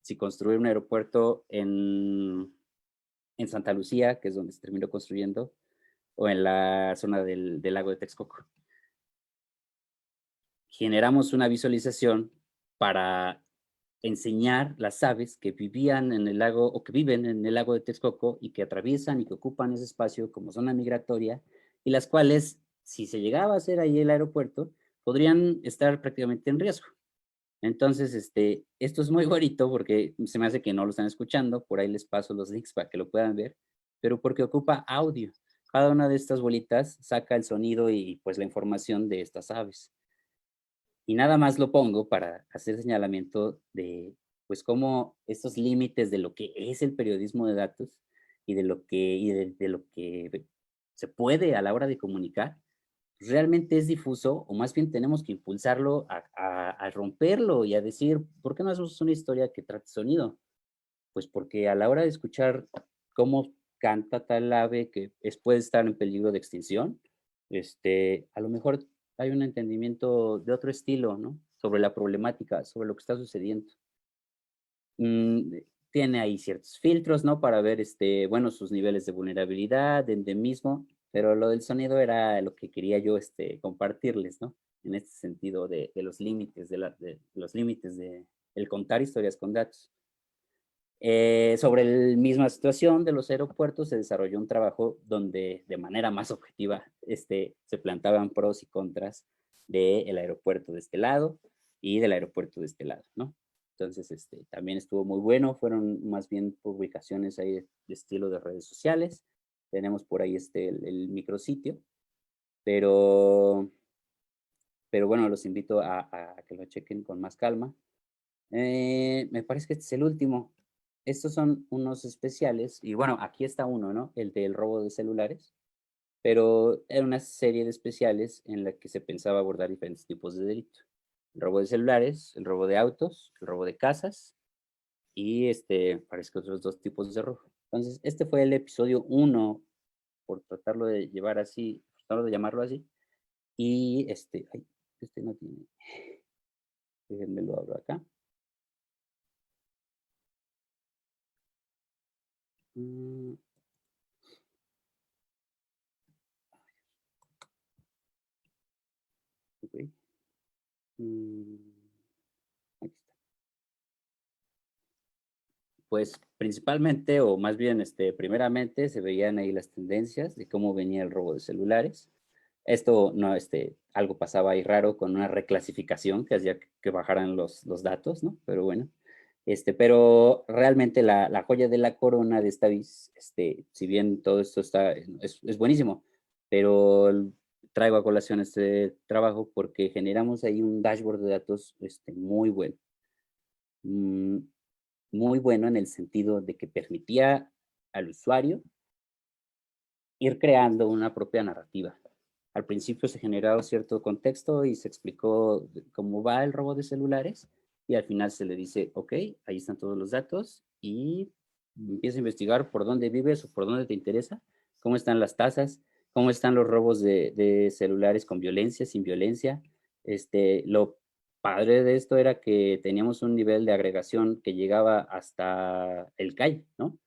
si construir un aeropuerto en Santa Lucía, que es donde se terminó construyendo, o en la zona del lago de Texcoco. Generamos una visualización para enseñar las aves que vivían en el lago o que viven en el lago de Texcoco y que atraviesan y que ocupan ese espacio como zona migratoria y las cuales, si se llegaba a hacer ahí el aeropuerto, podrían estar prácticamente en riesgo. Entonces, esto es muy bonito porque se me hace que no lo están escuchando, por ahí les paso los links para que lo puedan ver, pero porque ocupa audio. Cada una de estas bolitas saca el sonido y pues la información de estas aves. Y nada más lo pongo para hacer señalamiento de, pues, cómo estos límites de lo que es el periodismo de datos y de lo que se puede a la hora de comunicar, realmente es difuso, o más bien tenemos que impulsarlo a romperlo y a decir, ¿por qué no hacemos una historia que trate sonido? Pues porque a la hora de escuchar cómo canta tal ave que puede estar en peligro de extinción, a lo mejor hay un entendimiento de otro estilo, ¿no? Sobre la problemática, sobre lo que está sucediendo. Mm, Tiene ahí ciertos filtros, ¿no? Para ver, bueno, sus niveles de vulnerabilidad, de endemismo, pero lo del sonido era lo que quería yo, compartirles, ¿no? En este sentido de los límites, de los límites de el contar historias con datos. Sobre la misma situación de los aeropuertos se desarrolló un trabajo donde de manera más objetiva se plantaban pros y contras del aeropuerto de este lado y del aeropuerto de este lado, ¿no? Entonces, también estuvo muy bueno, fueron más bien publicaciones ahí de estilo de redes sociales, tenemos por ahí el micrositio, pero, pero bueno, los invito a que lo chequen con más calma. Me parece que este es el último. Estos son unos especiales, y bueno, aquí está uno, ¿no? El del robo de celulares, pero era una serie de especiales en la que se pensaba abordar diferentes tipos de delito. El robo de celulares, el robo de autos, el robo de casas y parece que otros dos tipos de robo. Entonces, este fue el episodio uno, por tratarlo de llevar así, tratarlo de llamarlo así, y ay, no tiene, déjenme lo abro acá. Mm, Ok. Mm, aquí está. Pues principalmente, o más bien, primeramente, se veían ahí las tendencias de cómo venía el robo de celulares. Esto no, algo pasaba ahí raro con una reclasificación que hacía que bajaran los datos, ¿no? Pero bueno, pero realmente la joya de la corona de esta vez, si bien todo esto es buenísimo, pero traigo a colación este trabajo porque generamos ahí un dashboard de datos, muy bueno. Mm, muy bueno en el sentido de que permitía al usuario ir creando una propia narrativa. Al principio se generaba cierto contexto y se explicó cómo va el robo de celulares y al final se le dice, ok, ahí están todos los datos y empieza a investigar por dónde vives o por dónde te interesa, cómo están las tasas, cómo están los robos de celulares con violencia, sin violencia. Lo padre de esto era que teníamos un nivel de agregación que llegaba hasta el CAI, ¿no?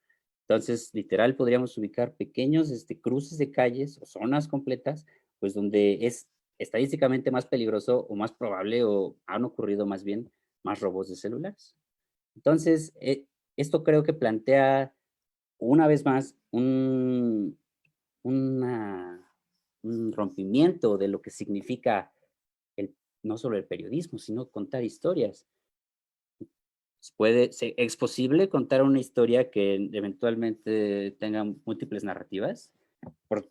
Entonces, literal, podríamos ubicar pequeños cruces de calles o zonas completas, pues donde es estadísticamente más peligroso o más probable o han ocurrido más bien más robos de celulares. Entonces, esto creo que plantea una vez más una- un rompimiento de lo que significa no solo el periodismo, sino contar historias. ¿Es posible contar una historia que eventualmente tenga múltiples narrativas? Pues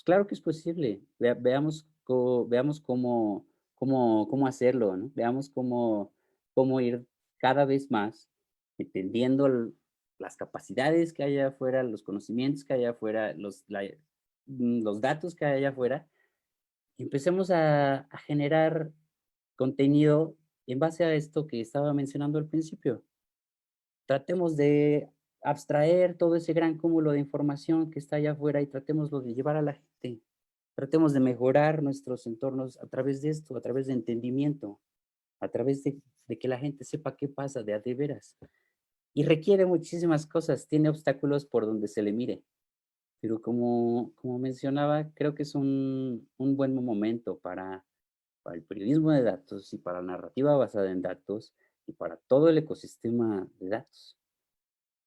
claro que es posible. Veamos cómo hacerlo, ¿no? Veamos cómo ir cada vez más entendiendo las capacidades que hay allá afuera, los conocimientos que hay allá afuera, los datos que hay allá afuera, y empecemos a generar contenido en base a esto que estaba mencionando al principio. Tratemos de abstraer todo ese gran cúmulo de información que está allá afuera y tratémoslo de llevar a la gente. Tratemos de mejorar nuestros entornos a través de esto, a través de entendimiento, a través de que la gente sepa qué pasa de a de veras. Y requiere muchísimas cosas, tiene obstáculos por donde se le mire. Pero como mencionaba, creo que es un buen momento para el periodismo de datos y para la narrativa basada en datos y para todo el ecosistema de datos,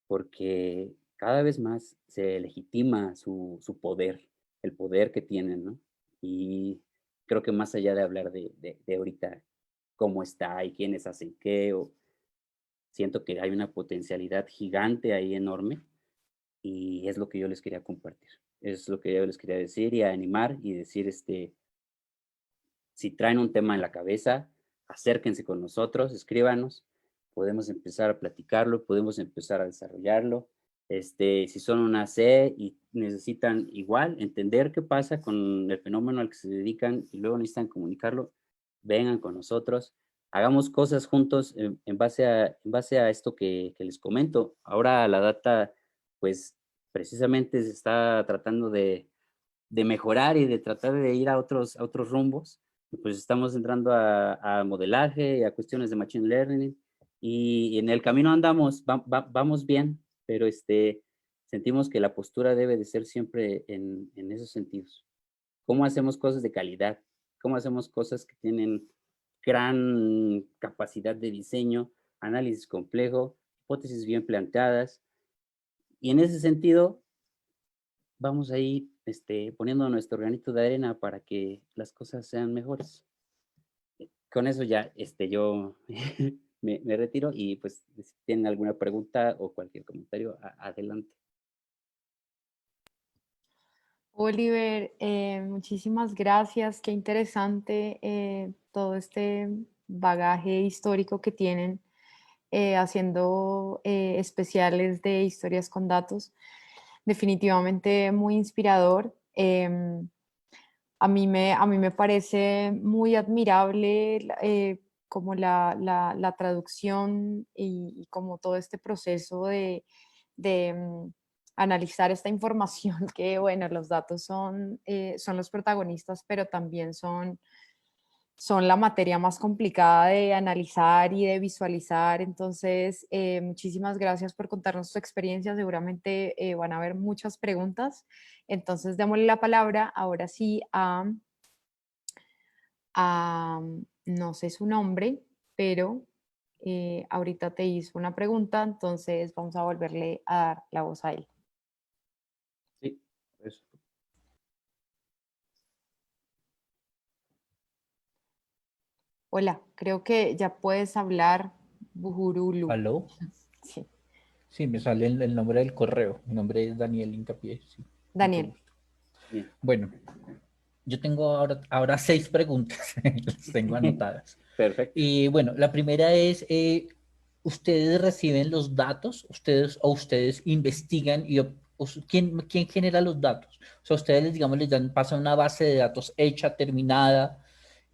porque cada vez más se legitima su poder, el poder que tienen, ¿no? Y creo que más allá de hablar de ahorita cómo está y quiénes hacen qué, siento que hay una potencialidad gigante ahí enorme y es lo que yo les quería compartir. Es lo que yo les quería decir y animar y decir, si traen un tema en la cabeza, acérquense con nosotros, escríbanos, podemos empezar a platicarlo, podemos empezar a desarrollarlo. Si son una C y necesitan igual entender qué pasa con el fenómeno al que se dedican y luego necesitan comunicarlo, vengan con nosotros, hagamos cosas juntos en base a esto que les comento. Ahora la data, pues precisamente se está tratando de mejorar y de tratar de ir a otros rumbos. Pues estamos entrando a modelaje y a cuestiones de machine learning y en el camino andamos, vamos bien, pero sentimos que la postura debe de ser siempre en esos sentidos. ¿Cómo hacemos cosas de calidad? ¿Cómo hacemos cosas que tienen gran capacidad de diseño, análisis complejo, hipótesis bien planteadas? Y en ese sentido, vamos ahí poniendo nuestro granito de arena para que las cosas sean mejores. Con eso ya yo me retiro y pues si tienen alguna pregunta o cualquier comentario, adelante. Oliver, muchísimas gracias. Qué interesante todo este bagaje histórico que tienen haciendo especiales de historias con datos. Definitivamente muy inspirador. A mí me parece muy admirable como la traducción y como todo este proceso de analizar esta información que, bueno, los datos son los protagonistas, pero también son la materia más complicada de analizar y de visualizar. Entonces, muchísimas gracias por contarnos tu experiencia. Seguramente van a haber muchas preguntas. Entonces, démosle la palabra ahora sí no sé su nombre, pero ahorita te hizo una pregunta, entonces vamos a volverle a dar la voz a él. Sí, eso. Hola, creo que ya puedes hablar, Bujurulu. ¿Aló? Sí, Sí, me sale el nombre del correo. Mi nombre es Daniel Incapié. Sí, mucho Daniel. gusto. Bien. Bueno, yo tengo ahora 6 preguntas, las tengo anotadas. Perfecto. Y bueno, la primera es, ¿ustedes reciben los datos? ¿Ustedes investigan ¿quién genera los datos? O sea, ustedes, digamos, pasan una base de datos hecha, terminada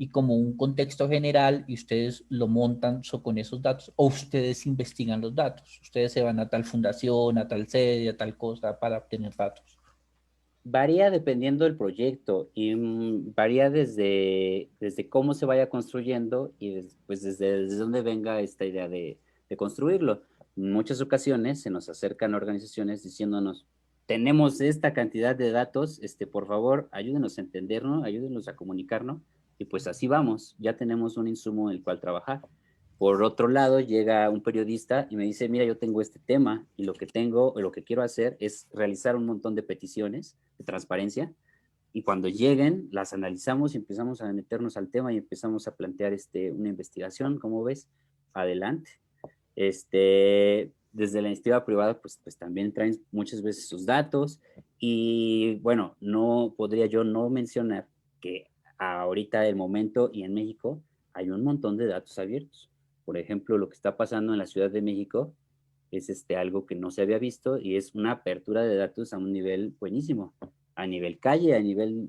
y como un contexto general y ustedes lo montan con esos datos o ustedes investigan los datos. Ustedes se van a tal fundación, a tal sede, a tal cosa para obtener datos. Varía dependiendo del proyecto y varía desde cómo se vaya construyendo y pues desde dónde venga esta idea de construirlo. En muchas ocasiones se nos acercan organizaciones diciéndonos, tenemos esta cantidad de datos, por favor, ayúdenos a entendernos, ayúdenos a comunicarnos, y pues así vamos, ya tenemos un insumo en el cual trabajar. Por otro lado, llega un periodista y me dice, mira, yo tengo este tema y lo que tengo, o lo que quiero hacer es realizar un montón de peticiones de transparencia, y cuando lleguen las analizamos y empezamos a meternos al tema y empezamos a plantear una investigación. ¿Cómo ves? Adelante. Desde la iniciativa privada, pues también traen muchas veces sus datos, y bueno, no podría yo no mencionar que ahorita, el momento, y en México, hay un montón de datos abiertos. Por ejemplo, lo que está pasando en la Ciudad de México es algo que no se había visto, y es una apertura de datos a un nivel buenísimo, a nivel calle, a nivel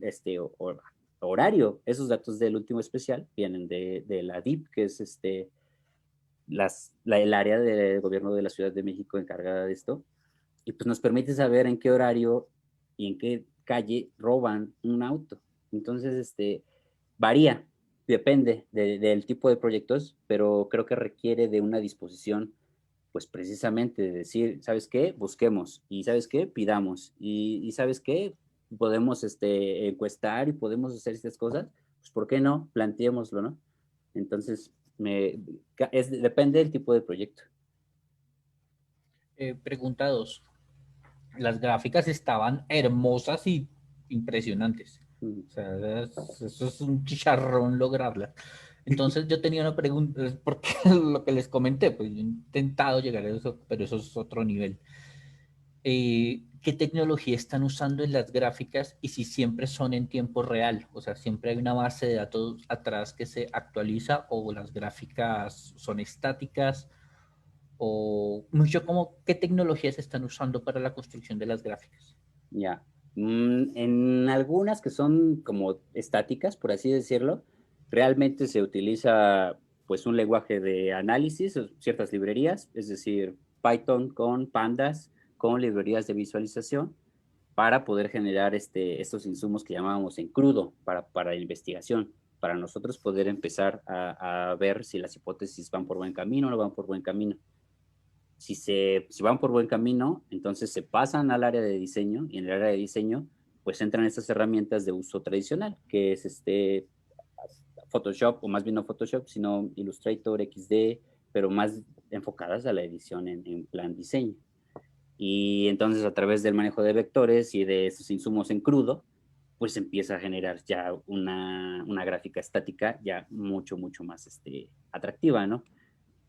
horario. Esos datos del último especial vienen de la DIP, que es el área de gobierno de la Ciudad de México encargada de esto, y pues nos permite saber en qué horario y en qué calle roban un auto. Entonces, varía, depende del tipo de proyectos, pero creo que requiere de una disposición, pues precisamente de decir, ¿sabes qué? Busquemos, y ¿sabes qué? Pidamos, y ¿sabes qué? Podemos encuestar y podemos hacer estas cosas, pues ¿por qué no? Planteémoslo, ¿no? Entonces, depende del tipo de proyecto. Pregunta 2. Las gráficas estaban hermosas y impresionantes. Mm. O sea, eso es un chicharrón lograrlas. Entonces yo tenía una pregunta, porque lo que les comenté, pues yo he intentado llegar a eso, pero eso es otro nivel. ¿Qué tecnología están usando en las gráficas y si siempre son en tiempo real? O sea, siempre hay una base de datos atrás que se actualiza o las gráficas son estáticas o mucho como qué tecnologías están usando para la construcción de las gráficas. Ya. En algunas que son como estáticas, por así decirlo, realmente se utiliza pues un lenguaje de análisis, o ciertas librerías, es decir, Python con pandas, con librerías de visualización, para poder generar estos insumos que llamábamos en crudo para la investigación, para nosotros poder empezar a ver si las hipótesis van por buen camino o no van por buen camino. Si van por buen camino, entonces se pasan al área de diseño, y en el área de diseño pues entran estas herramientas de uso tradicional, que es Photoshop, o más bien no Photoshop, sino Illustrator, XD, pero más enfocadas a la edición en plan diseño. Y entonces, a través del manejo de vectores y de esos insumos en crudo, pues empieza a generar ya una gráfica estática ya mucho, mucho más atractiva, ¿no?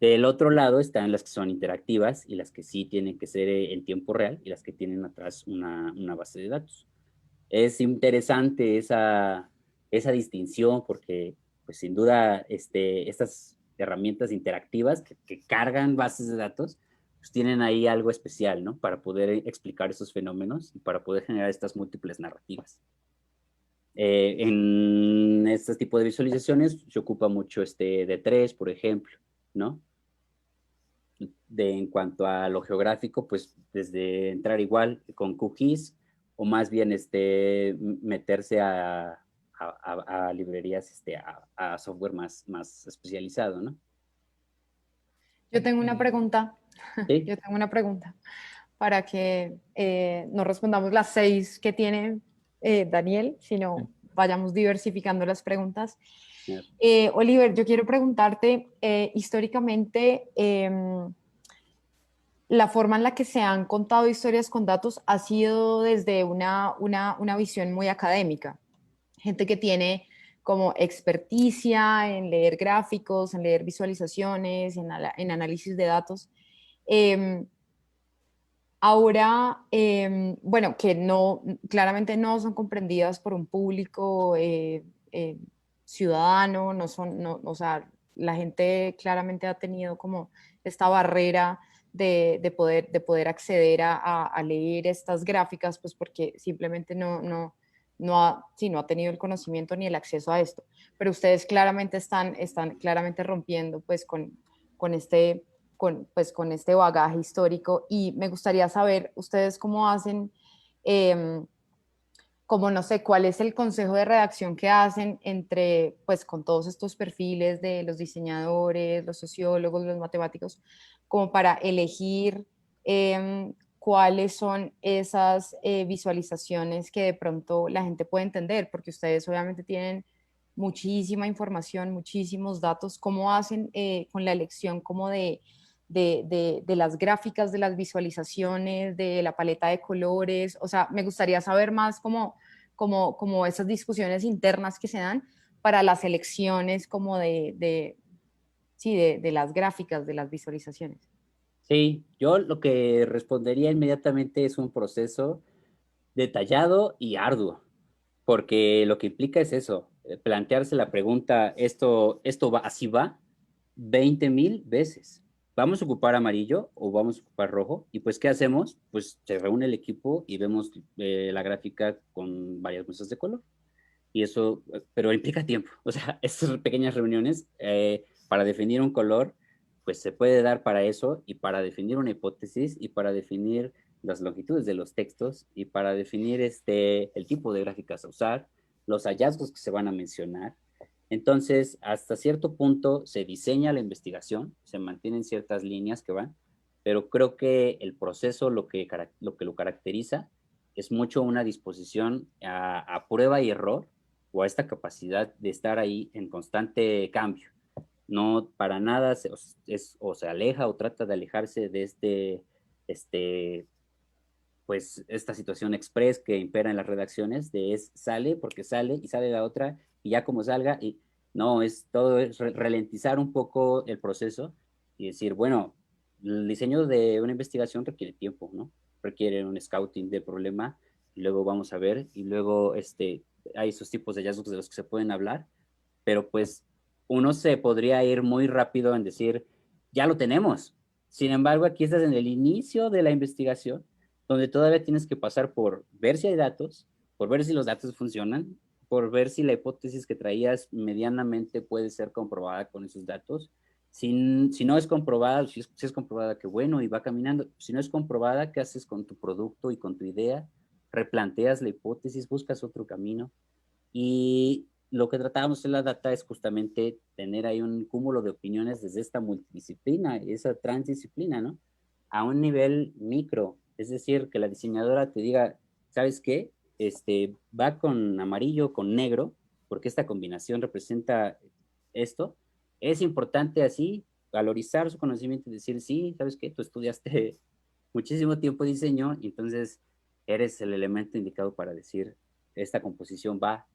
Del otro lado están las que son interactivas y las que sí tienen que ser en tiempo real, y las que tienen atrás una base de datos. Es interesante esa distinción, porque pues sin duda estas herramientas interactivas que cargan bases de datos, pues tienen ahí algo especial, ¿no? Para poder explicar esos fenómenos y para poder generar estas múltiples narrativas. En este tipo de visualizaciones se ocupa mucho D3, por ejemplo, ¿no? En cuanto a lo geográfico, pues desde entrar igual con cookies, o más bien meterse a librerías, a software más especializado, ¿no? Yo tengo una pregunta, Sí, yo tengo una pregunta para que no respondamos las 6 que tiene Daniel, sino vayamos diversificando las preguntas. Claro. Oliver, yo quiero preguntarte, históricamente, la forma en la que se han contado historias con datos ha sido desde una visión muy académica. Gente que tiene como experticia en leer gráficos, en leer visualizaciones, en análisis de datos. Eh, Ahora, bueno, que no, claramente no son comprendidas por un público eh, ciudadano, no son, no, o sea, la gente claramente ha tenido como esta barrera de poder acceder a leer estas gráficas, pues porque simplemente sí, no ha tenido el conocimiento ni el acceso a esto. Pero ustedes claramente están claramente rompiendo pues con este pues, con este bagaje histórico y me gustaría saber ustedes cómo hacen, como no sé, cuál es el consejo de redacción que hacen entre, pues con todos estos perfiles de los diseñadores, los sociólogos, los matemáticos, como para elegir cuáles son esas visualizaciones que de pronto la gente puede entender, porque ustedes obviamente tienen muchísima información, muchísimos datos. ¿Cómo hacen con la elección como de las gráficas, de las visualizaciones, de la paleta de colores? O sea, me gustaría saber más como esas discusiones internas que se dan para las elecciones como sí, de las gráficas, de las visualizaciones. Sí, yo lo que respondería inmediatamente es un proceso detallado y arduo, porque lo que implica es eso, plantearse la pregunta, esto va, así va, 20,000 veces. ¿Vamos a ocupar amarillo o vamos a ocupar rojo? Y pues, ¿qué hacemos? Pues se reúne el equipo y vemos la gráfica con varias muestras de color. Y eso, pero implica tiempo. O sea, estas pequeñas reuniones para definir un color, pues se puede dar para eso y para definir una hipótesis y para definir las longitudes de los textos y para definir el tipo de gráficas a usar, los hallazgos que se van a mencionar. Entonces, hasta cierto punto se diseña la investigación, se mantienen ciertas líneas que van, pero creo que el proceso lo caracteriza es mucho una disposición a prueba y error o a esta capacidad de estar ahí en constante cambio. No para nada o se aleja o trata de alejarse de pues esta situación express que impera en las redacciones, de sale porque sale y sale la otra y ya como salga, y no, es ralentizar un poco el proceso y decir, bueno, el diseño de una investigación requiere tiempo, ¿no? Requiere un scouting del problema, y luego vamos a ver, y luego hay esos tipos de hallazgos de los que se pueden hablar, pero pues uno se podría ir muy rápido en decir, ya lo tenemos. Sin embargo, aquí estás en el inicio de la investigación, donde todavía tienes que pasar por ver si hay datos, por ver si los datos funcionan, por ver si la hipótesis que traías medianamente puede ser comprobada con esos datos. Si no es comprobada, si es comprobada, qué bueno, y va caminando. Si no es comprobada, ¿qué haces con tu producto y con tu idea? Replanteas la hipótesis, buscas otro camino. Y lo que tratábamos en la data es justamente tener ahí un cúmulo de opiniones desde esta multidisciplina, esa transdisciplina, ¿no? A un nivel micro. Es decir, que la diseñadora te diga, ¿sabes qué? Va con amarillo, con negro, porque esta combinación representa esto. Es importante así valorizar su conocimiento y decir, sí, ¿sabes qué? Tú estudiaste muchísimo tiempo diseño y entonces eres el elemento indicado para decir, esta composición va.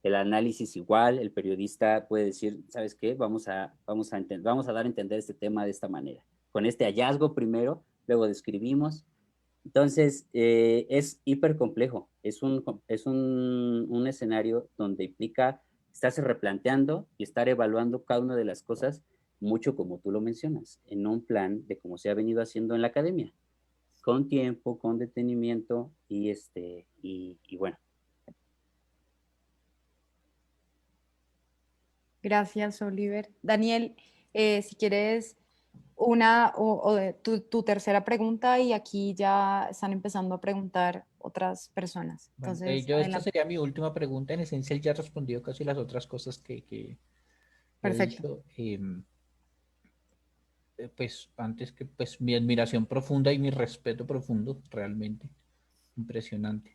El análisis igual, el periodista puede decir, ¿sabes qué? Vamos a dar a entender este tema de esta manera. Con este hallazgo primero, luego describimos. Entonces, es hiper complejo. Es un escenario donde implica estarse replanteando y estar evaluando cada una de las cosas, mucho como tú lo mencionas, en un plan de cómo se ha venido haciendo en la academia, con tiempo, con detenimiento y bueno. Gracias, Oliver. Daniel, si quieres tu tercera pregunta y aquí ya están empezando a preguntar otras personas. Bueno, Entonces, esta adelante. sería mi última pregunta. En esencia, él ya respondió casi las otras cosas que he Perfecto. dicho. Pues antes que pues mi admiración profunda y mi respeto profundo, realmente impresionante.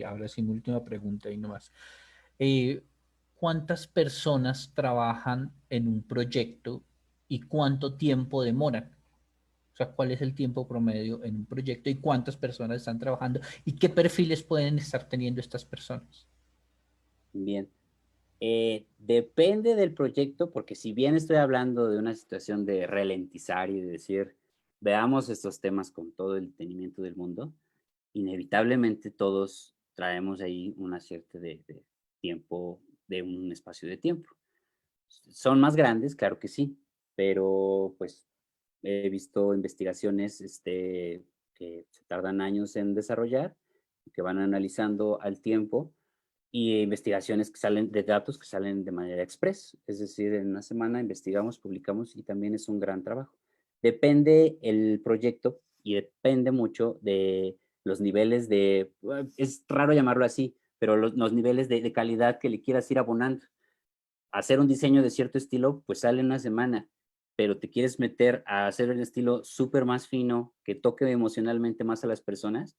Ahora sí, mi última pregunta y no más. Eh, ¿cuántas personas trabajan en un proyecto y cuánto tiempo demoran? O sea, ¿cuál es el tiempo promedio en un proyecto y cuántas personas están trabajando y qué perfiles pueden estar teniendo estas personas? Bien. Depende del proyecto, porque si bien estoy hablando de una situación de ralentizar y de decir, veamos estos temas con todo el detenimiento del mundo, inevitablemente todos traemos ahí una cierta de tiempo, de un espacio de tiempo. ¿Son más grandes? Claro que sí, pero pues he visto investigaciones que se tardan años en desarrollar, que van analizando al tiempo y investigaciones que salen de datos que salen de manera express. Es decir, en una semana investigamos, publicamos y también es un gran trabajo. Depende el proyecto y depende mucho de los niveles de, es raro llamarlo así, pero los niveles de calidad que le quieras ir abonando. Hacer un diseño de cierto estilo, pues sale en una semana, pero te quieres meter a hacer el estilo súper más fino, que toque emocionalmente más a las personas,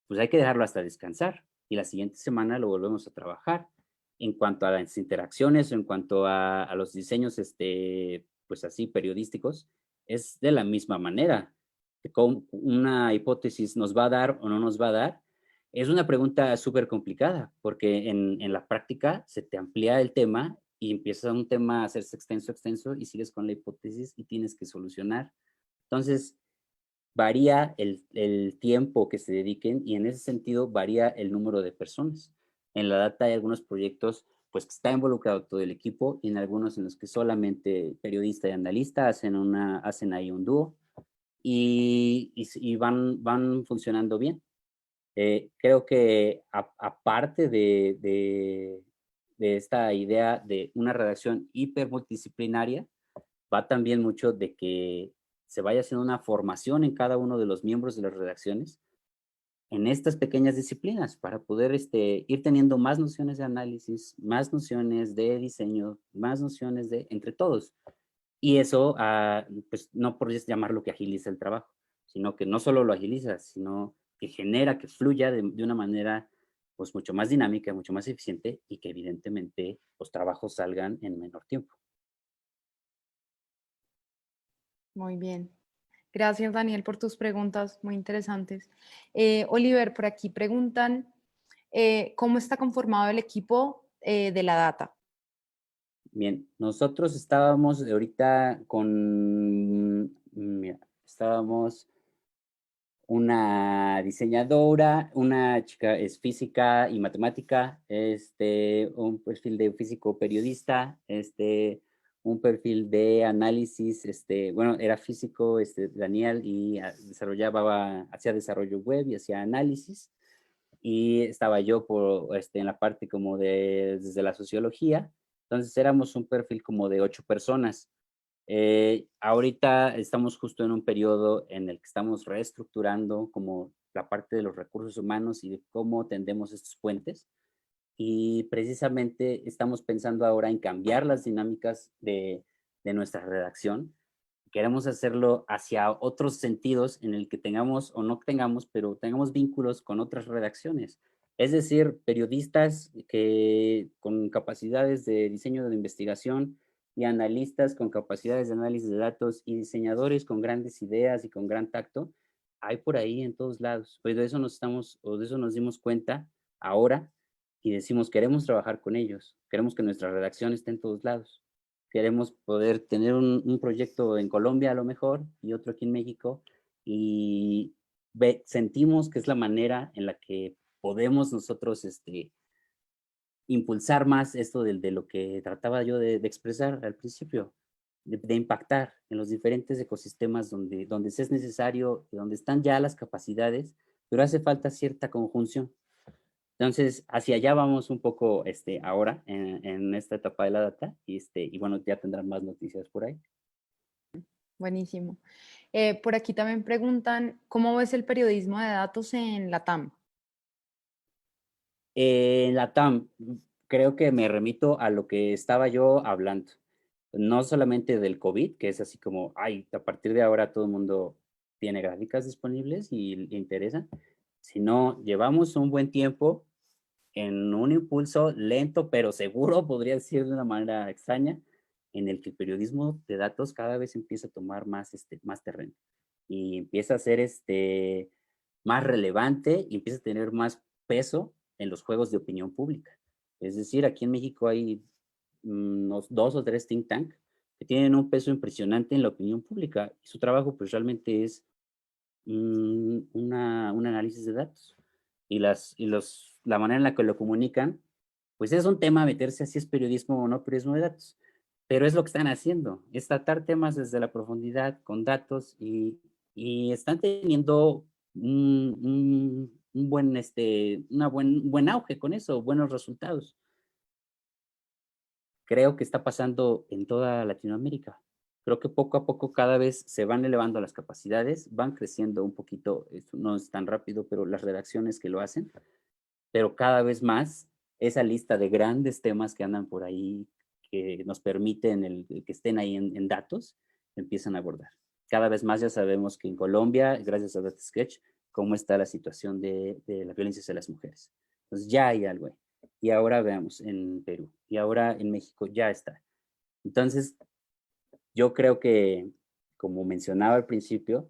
pues hay que dejarlo hasta descansar y la siguiente semana lo volvemos a trabajar. En cuanto a las interacciones, en cuanto a los diseños, pues así, periodísticos, es de la misma manera. Con una hipótesis nos va a dar o no nos va a dar, es una pregunta súper complicada, porque en la práctica se te amplía el tema y empieza un tema a hacerse extenso, extenso, y sigues con la hipótesis y tienes que solucionar. Entonces, varía el tiempo que se dediquen y en ese sentido varía el número de personas. En la data hay algunos proyectos pues que está involucrado todo el equipo y en algunos en los que solamente periodista y analista hacen ahí un dúo y van funcionando bien. Creo que aparte de esta idea de una redacción hipermultidisciplinaria, va también mucho de que se vaya haciendo una formación en cada uno de los miembros de las redacciones en estas pequeñas disciplinas para poder ir teniendo más nociones de análisis, más nociones de diseño, más nociones de entre todos. Y eso, pues no por llamarlo que agiliza el trabajo, sino que no solo lo agiliza, sino que genera que fluya de una manera pues mucho más dinámica, mucho más eficiente y que evidentemente los trabajos salgan en menor tiempo. Muy bien. Gracias, Daniel, por tus preguntas muy interesantes. Oliver, por aquí preguntan, ¿cómo está conformado el equipo de la data? Bien, nosotros estábamos ahorita mira, estábamos una diseñadora, una chica es física y matemática, un perfil de físico periodista, un perfil de análisis, bueno, era físico, Daniel, y hacía desarrollo web y hacía análisis, y estaba yo en la parte como desde la sociología, entonces éramos un perfil como de 8 personas. Ahorita estamos justo en un periodo en el que estamos reestructurando como la parte de los recursos humanos y de cómo tendemos estos puentes. Y precisamente estamos pensando ahora en cambiar las dinámicas de nuestra redacción. Queremos hacerlo hacia otros sentidos en el que tengamos o no tengamos, pero tengamos vínculos con otras redacciones. Es decir, periodistas que con capacidades de diseño de investigación y analistas con capacidades de análisis de datos y diseñadores con grandes ideas y con gran tacto, hay por ahí en todos lados. Pues de eso nos dimos cuenta ahora y decimos, queremos trabajar con ellos, queremos que nuestra redacción esté en todos lados. Queremos poder tener un proyecto en Colombia a lo mejor y otro aquí en México y sentimos que es la manera en la que podemos nosotros impulsar más esto de lo que trataba yo de expresar al principio, de impactar en los diferentes ecosistemas donde se es necesario, donde están ya las capacidades, pero hace falta cierta conjunción. Entonces, hacia allá vamos un poco ahora en esta etapa de la data y bueno, ya tendrán más noticias por ahí. Buenísimo. Por aquí también preguntan, ¿cómo ves el periodismo de datos en la TAM? La TAM, creo que me remito a lo que estaba yo hablando, no solamente del COVID, que es así como, ay, a partir de ahora todo el mundo tiene gráficas disponibles y le interesa, sino llevamos un buen tiempo en un impulso lento, pero seguro, podría decir de una manera extraña, en el que el periodismo de datos cada vez empieza a tomar más, más terreno y empieza a ser más relevante y empieza a tener más peso en los juegos de opinión pública. Es decir, aquí en México hay unos 2 o 3 think tank que tienen un peso impresionante en la opinión pública y su trabajo pues realmente es un análisis de datos la manera en la que lo comunican, pues es un tema meterse a si es periodismo o no periodismo de datos, pero es lo que están haciendo, es tratar temas desde la profundidad con datos y están teniendo un buen, un buen auge con eso, buenos resultados. Creo que está pasando en toda Latinoamérica. Creo que poco a poco cada vez se van elevando las capacidades, van creciendo un poquito, esto no es tan rápido, pero las redacciones que lo hacen, pero cada vez más esa lista de grandes temas que andan por ahí, que nos permiten que estén ahí en datos, empiezan a abordar. Cada vez más ya sabemos que en Colombia, gracias a DataSketch, cómo está la situación de la violencia hacia las mujeres. Entonces ya hay algo ahí. Y ahora veamos en Perú. Y ahora en México ya está. Entonces, yo creo que, como mencionaba al principio,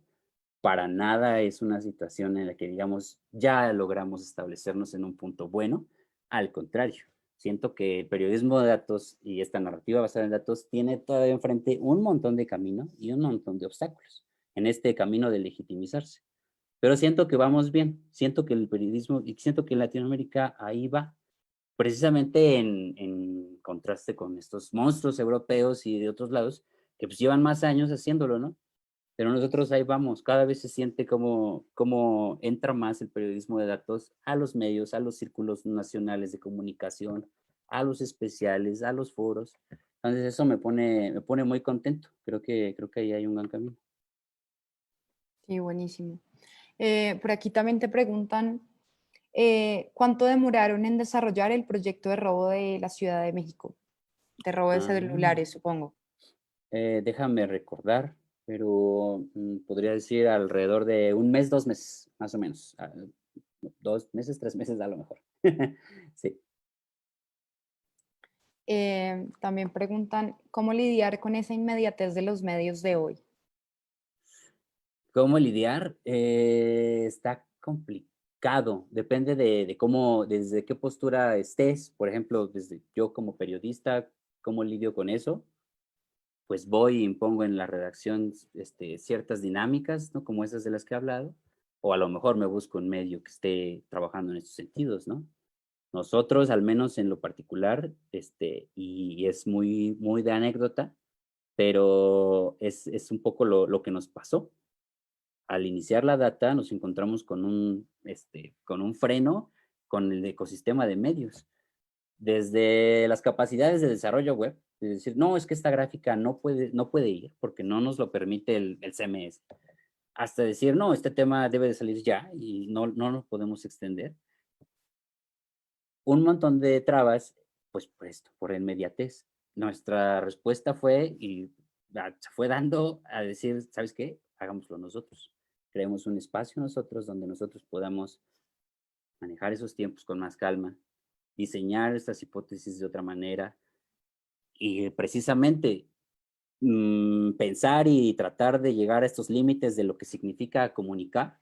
para nada es una situación en la que, digamos, ya logramos establecernos en un punto bueno. Al contrario, siento que el periodismo de datos y esta narrativa basada en datos tiene todavía enfrente un montón de camino y un montón de obstáculos en este camino de legitimizarse. Pero siento que vamos bien, siento que el periodismo, y siento que en Latinoamérica ahí va, precisamente en contraste con estos monstruos europeos y de otros lados, que pues llevan más años haciéndolo, ¿no? Pero nosotros ahí vamos, cada vez se siente como entra más el periodismo de datos a los medios, a los círculos nacionales de comunicación, a los especiales, a los foros. Entonces eso me pone muy contento. Creo que ahí hay un gran camino. Sí, buenísimo. Por aquí también te preguntan, ¿cuánto demoraron en desarrollar el proyecto de robo de la Ciudad de México? De robo de Ah, celulares, supongo. déjame recordar, pero podría decir alrededor de un mes, 2 meses, más o menos. 2 meses, 3 meses a lo mejor. Sí. También preguntan, ¿cómo lidiar con esa inmediatez de los medios de hoy? ¿Cómo lidiar? Está complicado, depende de cómo, desde qué postura estés. Por ejemplo, desde yo como periodista, ¿cómo lidio con eso? Pues voy y impongo en la redacción ciertas dinámicas, ¿no? Como esas de las que he hablado, o a lo mejor me busco un medio que esté trabajando en estos sentidos, ¿no? Nosotros, al menos en lo particular, y es muy, muy de anécdota, pero es un poco lo que nos pasó al iniciar la data nos encontramos con un freno con el ecosistema de medios. Desde las capacidades de desarrollo web, es decir, no, es que esta gráfica no puede ir porque no nos lo permite el CMS, hasta decir, no, este tema debe de salir ya y no nos podemos extender. Un montón de trabas, pues por esto, por inmediatez. Nuestra respuesta fue, y se fue dando a decir, ¿sabes qué? Hagámoslo nosotros. Creemos un espacio nosotros donde nosotros podamos manejar esos tiempos con más calma, diseñar estas hipótesis de otra manera y precisamente pensar y tratar de llegar a estos límites de lo que significa comunicar,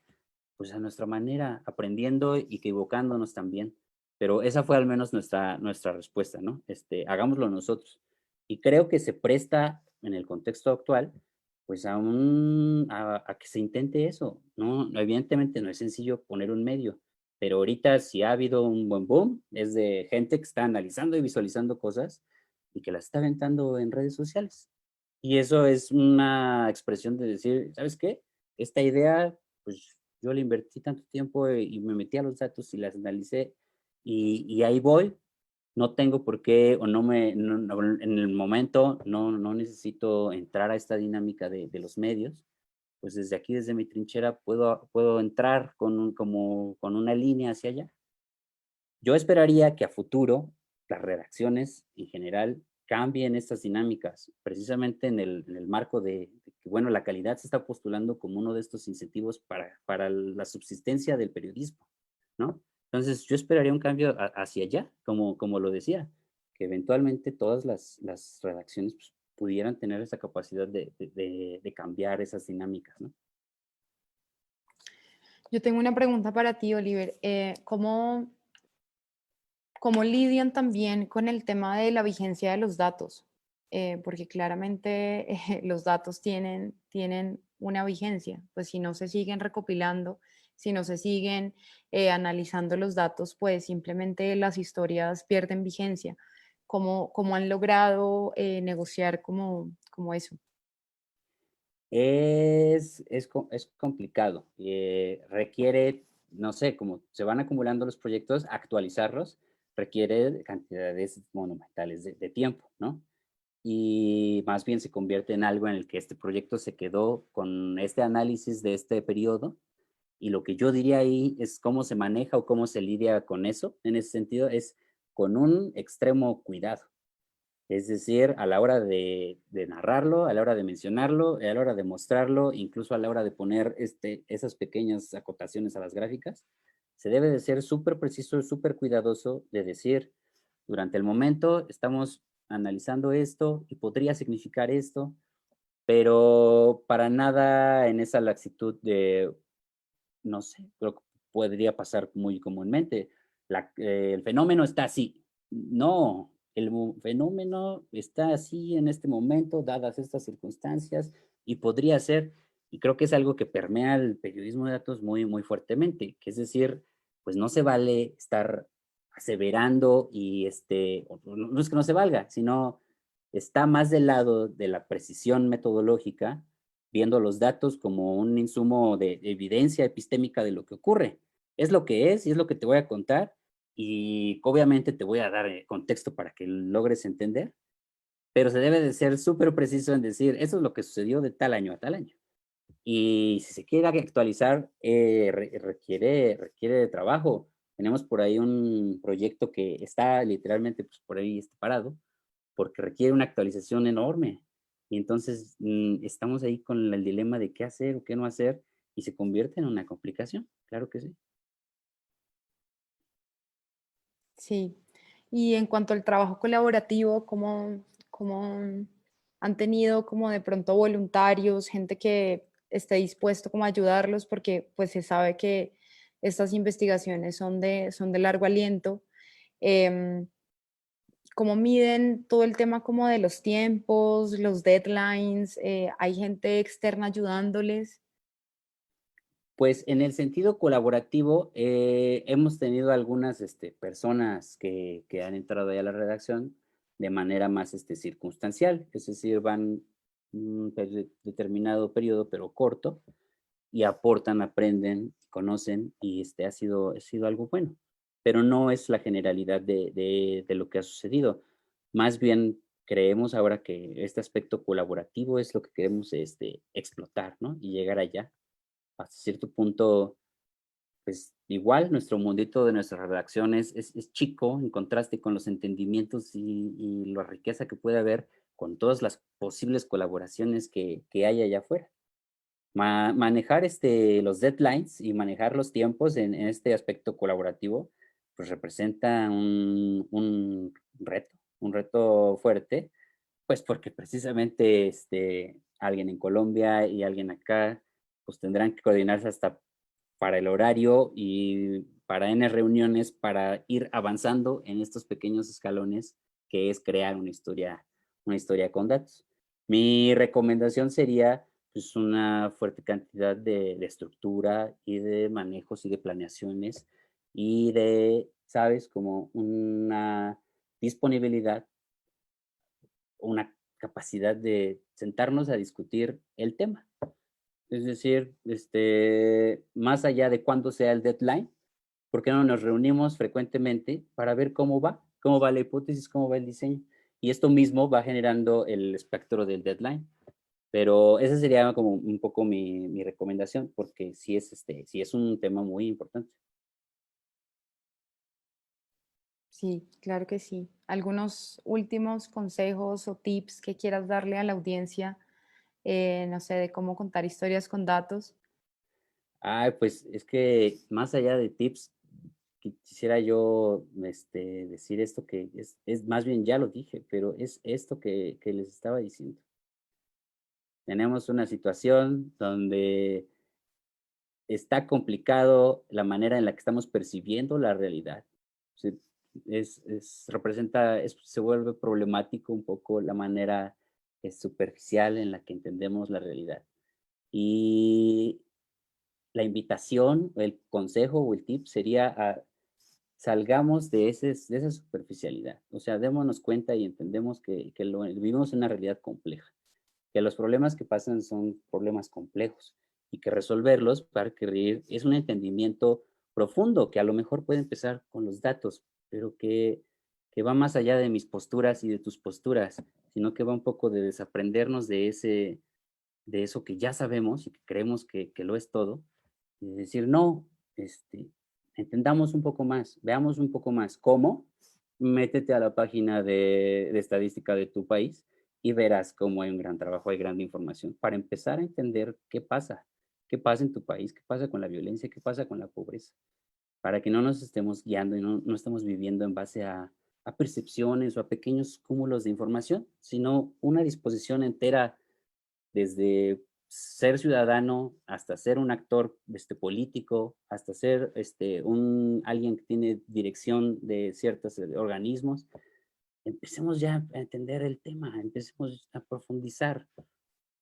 pues a nuestra manera, aprendiendo y equivocándonos también. Pero esa fue al menos nuestra respuesta, ¿no? Hagámoslo nosotros. Y creo que se presta en el contexto actual, pues a que se intente eso, ¿no? Evidentemente no es sencillo poner un medio, pero ahorita si ha habido un buen boom, es de gente que está analizando y visualizando cosas y que las está aventando en redes sociales. Y eso es una expresión de decir, ¿sabes qué? Esta idea, pues yo le invertí tanto tiempo y me metí a los datos y las analicé y ahí voy. No tengo por qué o en el momento no necesito entrar a esta dinámica de los medios. Pues desde aquí, desde mi trinchera, puedo entrar con una línea hacia allá. Yo esperaría que a futuro las redacciones en general cambien estas dinámicas, precisamente en el marco de que, bueno, la calidad se está postulando como uno de estos incentivos para la subsistencia del periodismo, ¿no? Entonces, yo esperaría un cambio hacia allá, como lo decía, que eventualmente todas las redacciones pues, pudieran tener esa capacidad de cambiar esas dinámicas, ¿no? Yo tengo una pregunta para ti, Oliver. ¿Cómo lidian también con el tema de la vigencia de los datos? Porque claramente los datos tienen una vigencia, pues si no se siguen recopilando, si no se siguen analizando los datos, pues simplemente las historias pierden vigencia. ¿Cómo han logrado negociar como eso? Es complicado. Requiere, no sé, como se van acumulando los proyectos, actualizarlos requiere cantidades monumentales de tiempo, ¿no? Y más bien se convierte en algo en el que este proyecto se quedó con este análisis de este periodo y lo que yo diría ahí es cómo se maneja o cómo se lidia con eso, en ese sentido, es con un extremo cuidado. Es decir, a la hora de narrarlo, a la hora de mencionarlo, a la hora de mostrarlo, incluso a la hora de poner esas pequeñas acotaciones a las gráficas, se debe de ser súper preciso, súper cuidadoso de decir, durante el momento estamos analizando esto y podría significar esto, pero para nada en esa laxitud de, no sé, creo que podría pasar muy comúnmente. El fenómeno está así. No, fenómeno está así en este momento, dadas estas circunstancias, y podría ser, y creo que es algo que permea el periodismo de datos muy, muy fuertemente, que es decir, pues no se vale estar aseverando y no es que no se valga, sino está más del lado de la precisión metodológica viendo los datos como un insumo de evidencia epistémica de lo que ocurre. Es lo que es y es lo que te voy a contar y obviamente te voy a dar contexto para que logres entender, pero se debe de ser súper preciso en decir, eso es lo que sucedió de tal año a tal año. Y si se quiere actualizar, requiere de trabajo. Tenemos por ahí un proyecto que está literalmente pues, por ahí parado, porque requiere una actualización enorme. Y entonces estamos ahí con el dilema de qué hacer o qué no hacer y se convierte en una complicación, claro que sí. Sí. Y en cuanto al trabajo colaborativo, ¿cómo han tenido como de pronto voluntarios, gente que esté dispuesto como a ayudarlos? Porque pues se sabe que estas investigaciones son de largo aliento. Em, ¿Cómo miden todo el tema como de los tiempos, los deadlines? ¿Hay gente externa ayudándoles? Pues en el sentido colaborativo, hemos tenido algunas personas que han entrado ahí a la redacción de manera más circunstancial, es decir, van un determinado periodo, pero corto, y aportan, aprenden, conocen, y ha sido algo bueno. Pero no es la generalidad de lo que ha sucedido. Más bien creemos ahora que este aspecto colaborativo es lo que queremos explotar, ¿no? Y llegar allá hasta cierto punto, pues igual nuestro mundito de nuestras redacciones es chico en contraste con los entendimientos y la riqueza que puede haber con todas las posibles colaboraciones que hay allá afuera. Manejar los deadlines y manejar los tiempos en este aspecto colaborativo, pues representa un reto fuerte, pues porque precisamente alguien en Colombia y alguien acá, pues tendrán que coordinarse hasta para el horario y para N reuniones para ir avanzando en estos pequeños escalones que es crear una historia con datos. Mi recomendación sería pues una fuerte cantidad de estructura y de manejos y de planeaciones y de, ¿sabes? Como una disponibilidad, una capacidad de sentarnos a discutir el tema. Es decir, más allá de cuándo sea el deadline, ¿por qué no nos reunimos frecuentemente para ver cómo va la hipótesis, cómo va el diseño? Y esto mismo va generando el espectro del deadline. Pero esa sería como un poco mi recomendación, porque sí es un tema muy importante. Sí, claro que sí. ¿Algunos últimos consejos o tips que quieras darle a la audiencia, no sé, de cómo contar historias con datos? Pues es que más allá de tips, quisiera yo decir esto que es más bien ya lo dije, pero es esto que les estaba diciendo. Tenemos una situación donde está complicado la manera en la que estamos percibiendo la realidad. Sí, se vuelve problemático un poco la manera superficial en la que entendemos la realidad. Y la invitación, el consejo o el tip sería salgamos de esa superficialidad. O sea, démonos cuenta y entendemos que vivimos en una realidad compleja, que los problemas que pasan son problemas complejos y que resolverlos para requerir es un entendimiento profundo que a lo mejor puede empezar con los datos, pero que va más allá de mis posturas y de tus posturas, sino que va un poco de desaprendernos de eso que ya sabemos y que creemos que lo es todo, y decir, no, entendamos un poco más, veamos un poco más. ¿Cómo? Métete a la página de estadística de tu país y verás cómo hay un gran trabajo, hay gran información para empezar a entender qué pasa en tu país, qué pasa con la violencia, qué pasa con la pobreza, para que no nos estemos guiando y no estemos viviendo en base a percepciones o a pequeños cúmulos de información, sino una disposición entera desde ser ciudadano hasta ser un actor político, hasta ser alguien que tiene dirección de ciertos organismos. Empecemos ya a entender el tema, empecemos a profundizar,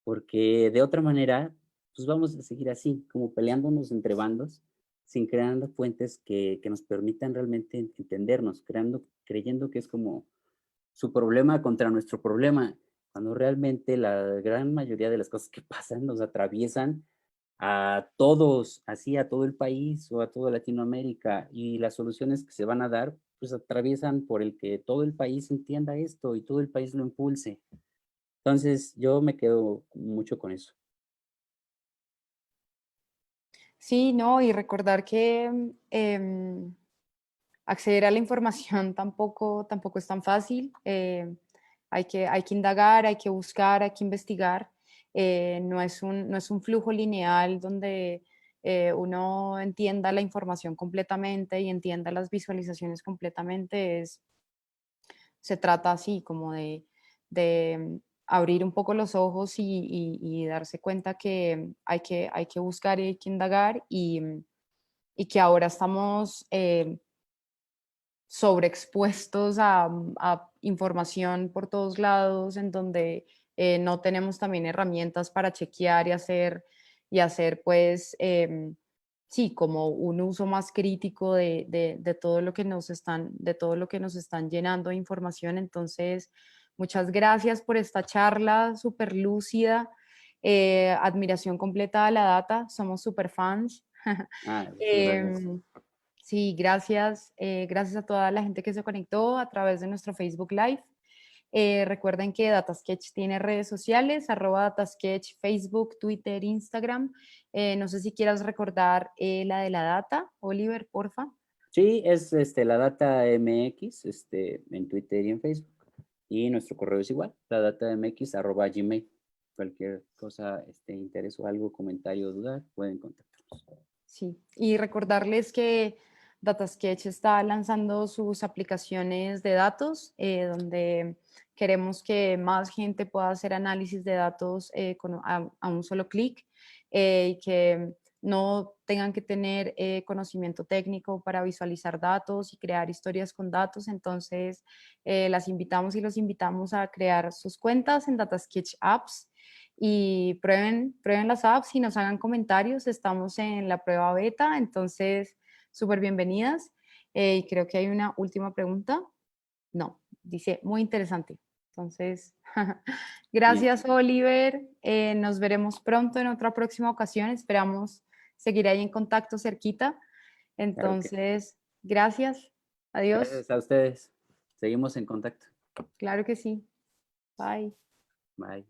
porque de otra manera, pues vamos a seguir así, como peleándonos entre bandos, sin creando fuentes que nos permitan realmente entendernos, creyendo que es como su problema contra nuestro problema, cuando realmente la gran mayoría de las cosas que pasan nos atraviesan a todos, así a todo el país o a toda Latinoamérica, y las soluciones que se van a dar, pues atraviesan por el que todo el país entienda esto y todo el país lo impulse. Entonces, yo me quedo mucho con eso. Sí, no, y recordar que acceder a la información tampoco es tan fácil. Hay que indagar, hay que buscar, hay que investigar. No es un flujo lineal donde uno entienda la información completamente y entienda las visualizaciones completamente. Se trata así como de abrir un poco los ojos y darse cuenta que hay que buscar y hay que indagar y que ahora estamos sobreexpuestos a información por todos lados, en donde no tenemos también herramientas para chequear y hacer pues, sí, como un uso más crítico de todo lo que de todo lo que nos están llenando de información. Entonces, muchas gracias por esta charla súper lúcida. Admiración completa a la data, somos súper fans. Muchas gracias. Sí, gracias. Gracias a toda la gente que se conectó a través de nuestro Facebook Live. Recuerden que Datasketch tiene redes sociales, @Datasketch, Facebook, Twitter, Instagram. No sé si quieras recordar la de la data, Oliver, porfa. Sí, es la data MX, en Twitter y en Facebook. Y nuestro correo es igual, la data mx@gmail. Cualquier cosa, interés o algo, comentario o duda, pueden contactarnos. Sí, y recordarles que Datasketch está lanzando sus aplicaciones de datos, donde queremos que más gente pueda hacer análisis de datos a un solo clic y que no tengan que tener conocimiento técnico para visualizar datos y crear historias con datos. Entonces, las invitamos y los invitamos a crear sus cuentas en Datasketch Apps y prueben las apps y nos hagan comentarios. Estamos en la prueba beta, entonces súper bienvenidas. Y creo que hay una última pregunta. No, dice muy interesante. Entonces, Bien, gracias Oliver. Nos veremos pronto en otra próxima ocasión. Esperamos seguir ahí en contacto cerquita. claro que sí. Entonces, gracias. Adiós. Gracias a ustedes. Seguimos en contacto. Claro que sí. Bye. Bye.